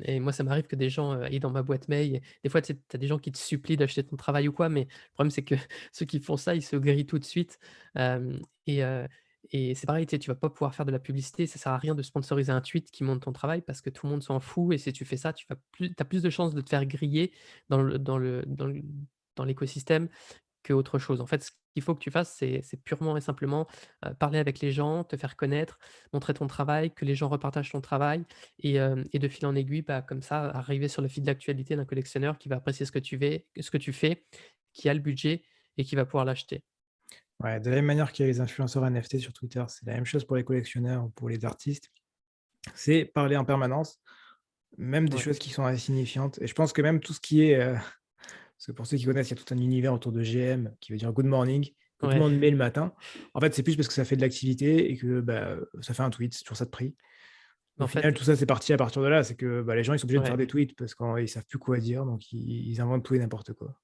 Et moi, ça m'arrive que des gens, aillent dans ma boîte mail et des fois, tu sais, as des gens qui te supplient d'acheter ton travail ou quoi, mais le problème, c'est que ceux qui font ça, ils se grillent tout de suite. Hem et heu et c'est pareil, tu sais, tu vas pas pouvoir faire de la publicité, ça sert à rien de sponsoriser un tweet qui montre ton travail parce que tout le monde s'en fout et si tu fais ça, tu as plus de chances de te faire griller dans l'écosystème qu'autre chose. En fait, ce qu'il faut que tu fasses, c'est purement et simplement, parler avec les gens, te faire connaître, montrer ton travail, que les gens repartagent ton travail et de fil en aiguille, bah, comme ça, arriver sur le fil d'actualité d'un collectionneur qui va apprécier ce que tu fais, qui a le budget et qui va pouvoir l'acheter. Ouais, de la même manière qu'il y a les influenceurs NFT sur Twitter, c'est la même chose pour les collectionneurs ou pour les artistes. C'est parler en permanence, même des Ouais. choses qui sont insignifiantes et je pense que même tout ce qui est, parce que pour ceux qui connaissent, il y a tout un univers autour de GM qui veut dire good morning, que tout le Ouais. monde met le matin. En fait, c'est plus parce que ça fait de l'activité et que, bah, ça fait un tweet, c'est toujours ça de prix. Au En final, fait, tout ça, c'est parti à partir de là, c'est que, bah, les gens, ils sont obligés de faire ouais. des tweets parce qu'ils savent plus quoi dire, donc ils inventent tout et n'importe quoi.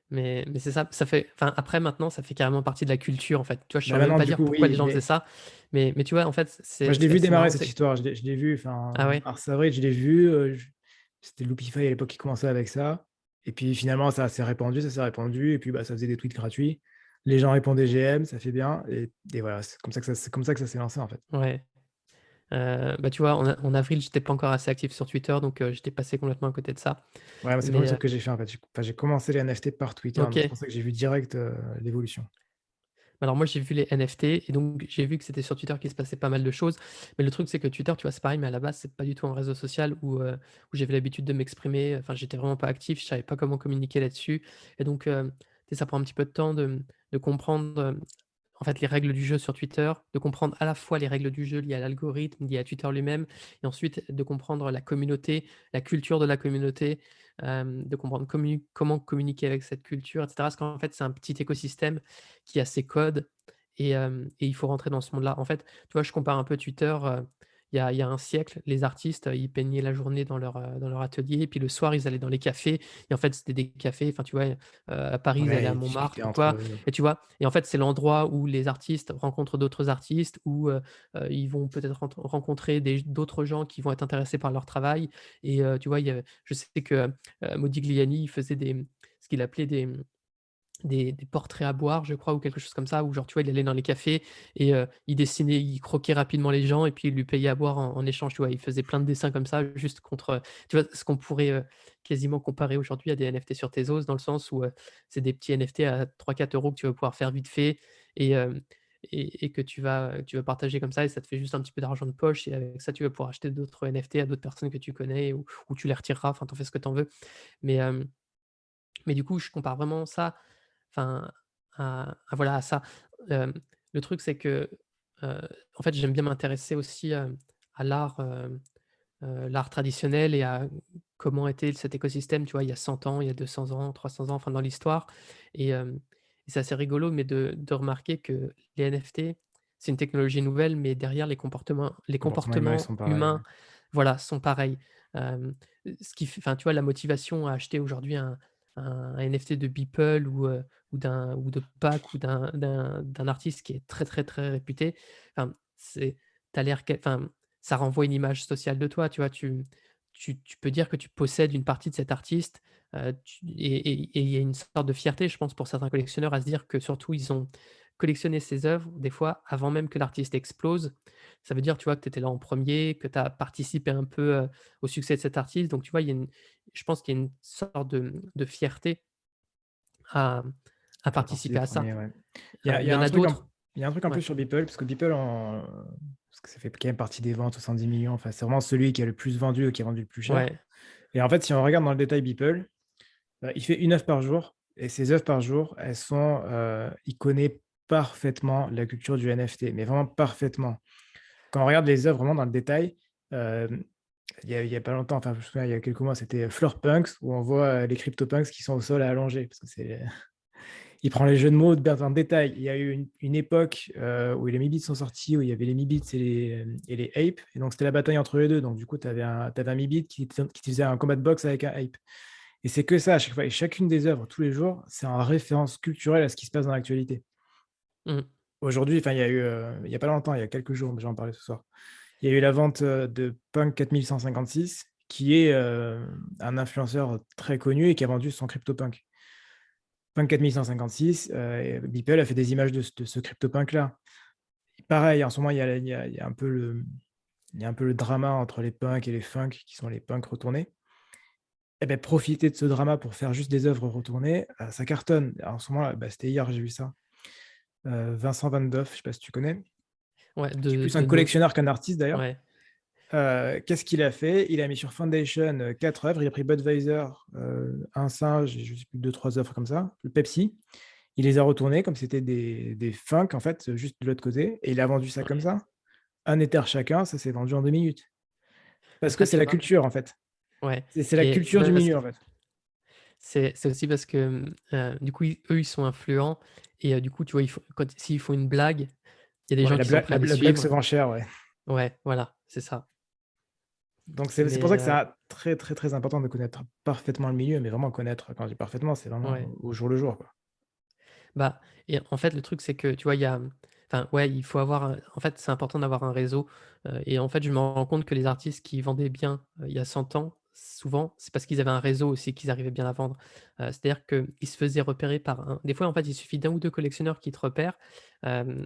Mais c'est ça, ça fait enfin, après maintenant, ça fait carrément partie de la culture, en fait. Tu vois, je Bah, saurais même maintenant, pas du dire coup, pourquoi les oui, gens faisaient mais ça, mais tu vois, en fait, moi, je l'ai c'est vu assez démarrer marrant, cette c'est histoire. Je l'ai vu, enfin, ah ouais? mars, avril, je l'ai vu, c'était Loopify à l'époque qui commençait avec ça et puis finalement, ça s'est répandu et puis, bah, ça faisait des tweets gratuits. Les gens répondaient GM, ça fait bien et voilà, c'est comme ça que ça s'est lancé, en fait. Ouais. Bah, tu vois, en avril, j'étais pas encore assez actif sur Twitter, donc j'étais passé complètement à côté de ça. Ouais, moi, c'est le 1er Mais truc que j'ai fait, en fait. J'ai commencé les NFT par Twitter, donc c'est OK. pour ça que j'ai vu direct, l'évolution. Alors moi, j'ai vu les NFT et donc j'ai vu que c'était sur Twitter qu'il se passait pas mal de choses. Mais le truc, c'est que Twitter, tu vois, c'est pareil, mais à la base, c'est pas du tout un réseau social où j'avais l'habitude de m'exprimer. Enfin, j'étais vraiment pas actif, je savais pas comment communiquer là-dessus et donc tu sais, ça prend un petit peu de temps de comprendre, en fait, les règles du jeu sur Twitter, de comprendre à la fois les règles du jeu liées à l'algorithme, liées à Twitter lui-même et ensuite de comprendre la communauté, la culture de la communauté, de comprendre comment communiquer avec cette culture et cetera. Parce qu'en fait, c'est un petit écosystème qui a ses codes et il faut rentrer dans ce monde-là. En fait, tu vois, je compare un peu Twitter, il y a un siècle, les artistes, ils peignaient la journée dans leur atelier et puis le soir, ils allaient dans les cafés et en fait, c'était des cafés, enfin, tu vois, à Paris, ils allaient Ouais, à ils discutaient Montmartre ou entre quoi eux. et tu vois? Et en fait, c'est l'endroit où les artistes rencontrent d'autres artistes, où, ils vont peut-être rencontrer d'autres gens qui vont être intéressés par leur travail et tu vois, je sais que, Modigliani, il faisait ce qu'il appelait des portraits à boire, je crois, ou quelque chose comme ça, où genre, tu vois, il allait dans les cafés et il dessinait, il croquait rapidement les gens et puis il lui payait à boire en échange, tu vois? Il faisait plein de dessins comme ça, juste contre, tu vois, ce qu'on pourrait, quasiment comparer aujourd'hui à des NFT sur Tezos, dans le sens où, c'est des petits NFT à 3 4 € que tu vas pouvoir faire vite fait et hem et que tu vas partager comme ça et ça te fait juste un petit peu d'argent de poche et avec ça, tu vas pouvoir acheter d'autres NFT à d'autres personnes que tu connais ou tu les retireras, enfin, tu en fais ce que tu en veux. Mais du coup, je compare vraiment ça, enfin, voilà, à ça. Hem, le truc, c'est que, heu, en fait, j'aime bien m'intéresser aussi, à l'art traditionnel et à comment était cet écosystème, tu vois? Il y a 100 ans, il y a 200 ans, 300 ans, enfin, dans l'histoire et c'est assez rigolo, mais de remarquer que les NFT, c'est une technologie nouvelle, mais derrière les Comportements humains, ils comportements sont pareils, ouais. humains, voilà, sont pareils. Hem, ce qui fait enfin, tu vois, la motivation à acheter aujourd'hui un NFT de Beeple ou de Pak ou d'un artiste qui est très, très, très réputé, enfin, tu as l'air enfin, ça renvoie une image sociale de toi, tu vois? Tu peux dire que tu possèdes une partie de cet artiste, tu et il y a une sorte de fierté, je pense, pour certains collectionneurs à se dire que surtout ils ont collectionné ses œuvres, des fois, avant même que l'artiste explose. Ça veut dire, tu vois, que tu étais là en premier, que tu as participé un peu, au succès de cet artiste. Donc tu vois, il y a une je pense qu'il y a une sorte de fierté à À faire partie participer participer des à ça. premiers, ouais. Il y en a d'autres Il y a un truc en ouais, plus sur Beeple, parce que Beeple parce que ça fait quand même partie des ventes, 70 millions. Enfin, c'est vraiment celui qui a le plus vendu, qui a vendu le plus cher ouais, et en fait, si on regarde dans le détail Beeple, il fait une œuvre par jour et ces œuvres par jour, elles sont, il connaît parfaitement la culture du NFT, mais vraiment parfaitement. Quand on regarde les œuvres vraiment dans le détail, hem, il y a pas longtemps, enfin, je me souviens, il y a quelques mois, c'était, Fleur Punks où on voit, les CryptoPunks qui sont au sol à allonger parce que c'est il prend les jeux de mots bien en détail. Il y a eu une époque où les Mi-Bits sont sortis, où il y avait les Mi-Bits et les Apes. Et donc, c'était la bataille entre les deux. Donc, du coup, tu avais un Mi-Bit qui faisait un combat de boxe avec un Ape. Et c'est que ça à chaque fois. Et chacune des œuvres, tous les jours, c'est en référence culturelle à ce qui se passe dans l'actualité. Mmh. Aujourd'hui, enfin, il y a eu, il y a pas longtemps, il y a quelques jours, mais j'en parlais ce soir. Il y a eu la vente de Punk 4156, qui est un influenceur très connu et qui a vendu son CryptoPunk. Punk 4156, Beeple a fait des images de ce CryptoPunk-là. Pareil, en ce moment, il y a un peu le drama entre les punks et les funk, qui sont les punks retournés. Eh ben, profiter de ce drama pour faire juste des œuvres retournées, ça cartonne. En ce moment, c'était hier, j'ai vu ça. Vincent Van Doff, je ne sais pas si tu connais, Ouais, qui est plus un de nom. collectionneur qu'un artiste d'ailleurs. Ouais. Qu'est-ce qu'il a fait? Il a mis sur Foundation 4 œuvres. Il a pris Budweiser, un singe, et je sais plus, 2-3 œuvres comme ça, le Pepsi. Il les a retournés comme c'était des funk, en fait, juste de l'autre côté. Et il a vendu ça comme Ouais. ça. Un éther chacun, ça s'est vendu en 2 minutes. Parce que Après, c'est tu la vois? culture, en fait. Ouais, C'est la et culture du parce que milieu, en fait. c'est aussi parce que, du coup, eux, ils sont influents et du coup, tu vois, s'ils font une blague, il y a des Ouais, gens qui sont prêts à les la blague se suivre. vend cher, ouais. Ouais, voilà, c'est ça. Donc c'est pour Mais ça que c'est très, très, très important de connaître parfaitement le milieu, mais vraiment connaître, quand je dis parfaitement, c'est vraiment ouais. au jour le jour, quoi. Bah et en fait, le truc, c'est que, tu vois, il y a, enfin, ouais, il faut avoir un en fait, c'est important d'avoir un réseau, et en fait, je me rends compte que les artistes qui vendaient bien, il y a 100 ans, souvent, c'est parce qu'ils avaient un réseau aussi qu'ils arrivaient bien à vendre. C'est-à-dire qu'ils se faisaient repérer par un des fois, en fait, il suffit d'un ou 2 collectionneurs qui te repèrent, hem,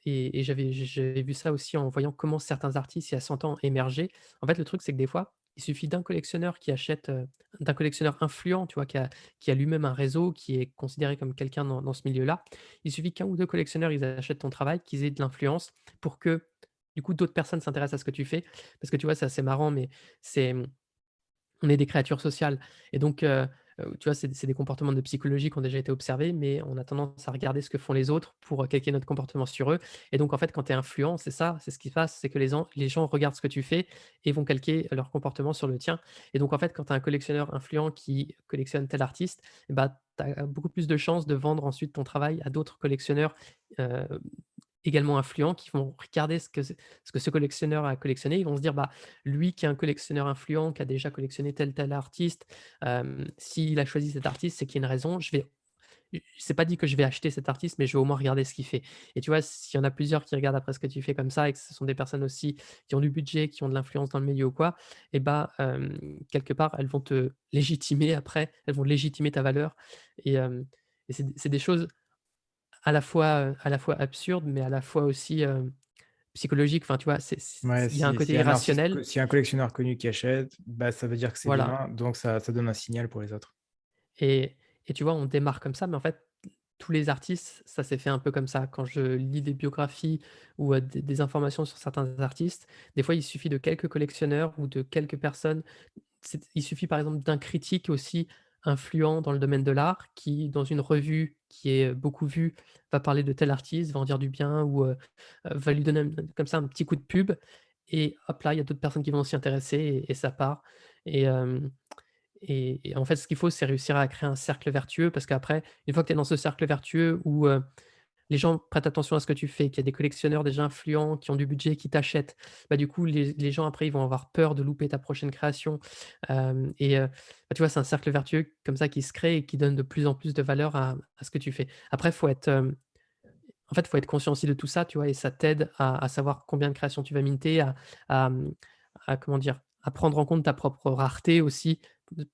et j'avais vu ça aussi en voyant comment certains artistes, il y a 100 ans, émergeaient. En fait, le truc, c'est que des fois, il suffit d'un collectionneur qui achète, d'un collectionneur influent, tu vois, qui a lui-même un réseau, qui est considéré comme quelqu'un dans ce milieu-là. Il suffit qu'un ou 2 collectionneurs, ils achètent ton travail, qu'ils aient de l'influence pour que, du coup, d'autres personnes s'intéressent à ce que tu fais. Parce que tu vois, c'est assez marrant, mais c'est, on est des créatures sociales et donc tu vois, c'est des comportements de psychologie qui ont déjà été observés, mais on a tendance à regarder ce que font les autres pour, calquer notre comportement sur eux et donc en fait, quand tu es influent, c'est ça, c'est ce qui se passe, c'est que les gens regardent ce que tu fais et vont calquer leur comportement sur le tien et donc en fait, quand tu as un collectionneur influent qui collectionne tel artiste et bah, tu as beaucoup plus de chances de vendre ensuite ton travail à d'autres collectionneurs, heu également influents qui vont regarder ce que ce collectionneur a collectionné. Ils vont se dire: «Bah, lui qui est un collectionneur influent, qui a déjà collectionné tel artiste, s'il a choisi cet artiste, c'est qu'il y a une raison. C'est pas dit que je vais acheter cet artiste, mais je vais au moins regarder ce qu'il fait» et tu vois, s'il y en a plusieurs qui regardent après ce que tu fais comme ça et que ce sont des personnes aussi qui ont du budget, qui ont de l'influence dans le milieu ou quoi et bah, quelque part, elles vont te légitimer après, elles vont légitimer ta valeur et c'est des choses à la fois absurde, mais à la fois aussi, psychologique. Enfin, tu vois, Ouais, il y a un côté irrationnel. s'il y a un collectionneur connu qui achète, ça veut dire que c'est Voilà bien, donc ça donne un signal pour les autres. et tu vois, on démarre comme ça, mais en fait, tous les artistes, ça s'est fait un peu comme ça. Quand je lis des biographies ou, des informations sur certains artistes, des fois, il suffit de quelques collectionneurs ou de quelques personnes. Il suffit par exemple d'un critique aussi influent dans le domaine de l'art qui, dans une revue qui est beaucoup vue, va parler de tel artiste, va en dire du bien ou, va lui donner comme ça un petit coup de pub et hop là, il y a d'autres personnes qui vont s'y intéresser et ça part et en fait, ce qu'il faut, c'est réussir à créer un cercle vertueux parce qu'après, une fois que tu es dans ce cercle vertueux où, les gens prêtent attention à ce que tu fais, qu'il y a des collectionneurs déjà influents qui ont du budget, qui t'achètent. Bah, du coup, les gens après, ils vont avoir peur de louper ta prochaine création, bah, tu vois, c'est un cercle vertueux comme ça qui se crée et qui donne de plus en plus de valeur à ce que tu fais. Après, faut être, en fait, faut être conscient aussi de tout ça, tu vois? Et ça t'aide à savoir combien de créations tu vas minter, à, mmh, à comment dire? À prendre en compte ta propre rareté aussi,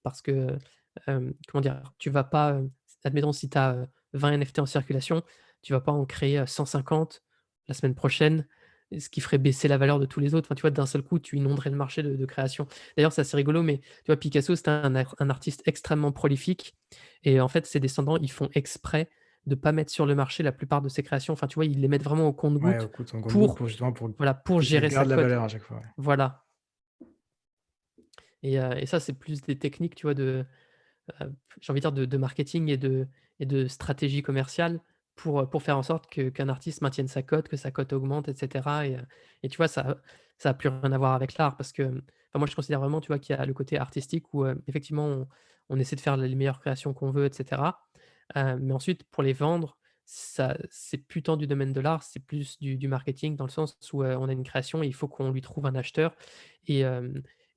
parce que, comment dire? Tu vas pas, admettons si tu as, 20 NFT en circulation, tu vas pas en créer, 150 la semaine prochaine, ce qui ferait baisser la valeur de tous les autres. Enfin, tu vois, d'un seul coup, tu inonderais le marché de création. D'ailleurs, c'est assez rigolo, mais tu vois, Picasso, c'était un artiste extrêmement prolifique et en fait, ses descendants, ils font exprès de pas mettre sur le marché la plupart de ses créations. Enfin, tu vois, ils les mettent vraiment au Ouais, compte-gouttes au coup, ton compte-gouttes pour, pour justement pour voilà, pour que ça gérer sa garde la cote. valeur à chaque fois, ouais. Voilà et ça, c'est plus des techniques, tu vois, j'ai envie de dire de marketing et de stratégie commerciale pour faire en sorte qu'un artiste maintienne sa cote, que sa cote augmente et cetera et tu vois, ça a plus rien à voir avec l'art parce que, enfin, moi, je considère vraiment, tu vois, qu'il y a le côté artistique où, effectivement, on essaie de faire les meilleures créations qu'on veut et cetera, Mais ensuite pour les vendre, ça c'est plus tant du domaine de l'art, c'est plus du marketing dans le sens où, on a une création et il faut qu'on lui trouve un acheteur et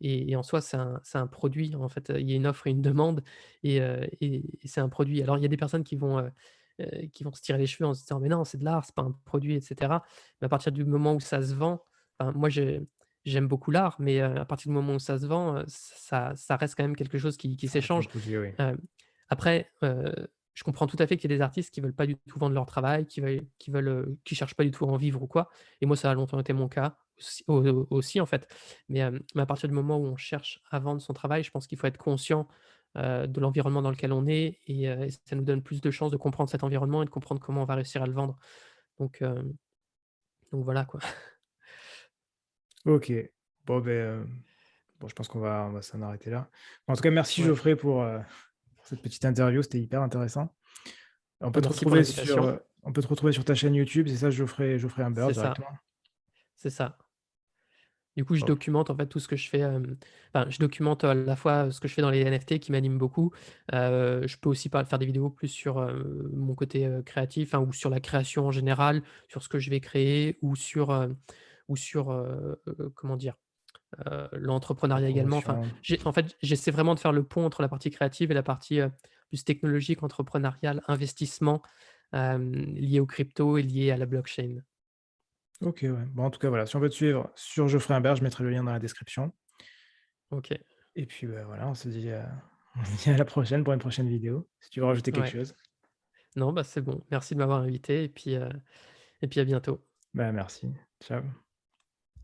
et en soi c'est un produit en fait, il y a une offre et une demande et c'est un produit. Alors il y a des personnes qui vont se tirer les cheveux en se disant: «Mais non, c'est de l'art, c'est pas un produit» et cetera. Mais à partir du moment où ça se vend, enfin moi j'aime beaucoup l'art, mais à partir du moment où ça se vend, ça reste quand même quelque chose qui Ça reste un s'échange. produit, oui. Hem, après, je comprends tout à fait qu'il y ait des artistes qui veulent pas du tout vendre leur travail, qui cherchent pas du tout à en vivre ou quoi et moi ça a longtemps été mon cas aussi en fait. Mais à partir du moment où on cherche à vendre son travail, je pense qu'il faut être conscient, de l'environnement dans lequel on est et ça nous donne plus de chances de comprendre cet environnement et de comprendre comment on va réussir à le vendre. Donc hem, donc voilà quoi. OK. Bon, beh, bon, je pense qu'on va s'en arrêter là. En tout cas, merci Ouais. Geoffrey pour cette petite interview, c'était hyper intéressant. Bah, merci pour l'invitation. On peut te retrouver sur ta chaîne YouTube, c'est ça, Geoffrey Humbert C'est ça, directement? c'est ça. Du coup, je OK. documente en fait tout ce que je fais, enfin je documente à la fois ce que je fais dans les NFT qui m'animent beaucoup. Je peux aussi faire des vidéos plus sur, mon côté, créatif, hein, ou sur la création en général, sur ce que je vais créer ou sur, comment dire? La L'entrepreneuriat également. Enfin, promotion. en fait, j'essaie vraiment de faire le pont entre la partie créative et la partie, plus technologique, entrepreneuriale, investissement, lié aux cryptos et lié à la blockchain. OK, ouais. Bon, en tout cas, voilà, si on veut te suivre sur Geoffrey Humbert, je mettrai le lien dans la description OK. et puis, bah, voilà, on se dit, on se dit à la prochaine pour une prochaine vidéo, si tu veux rajouter quelque Ouais. chose. Non, bah, c'est bon. Merci de m'avoir invité et puis à bientôt. Bah, merci. Ciao.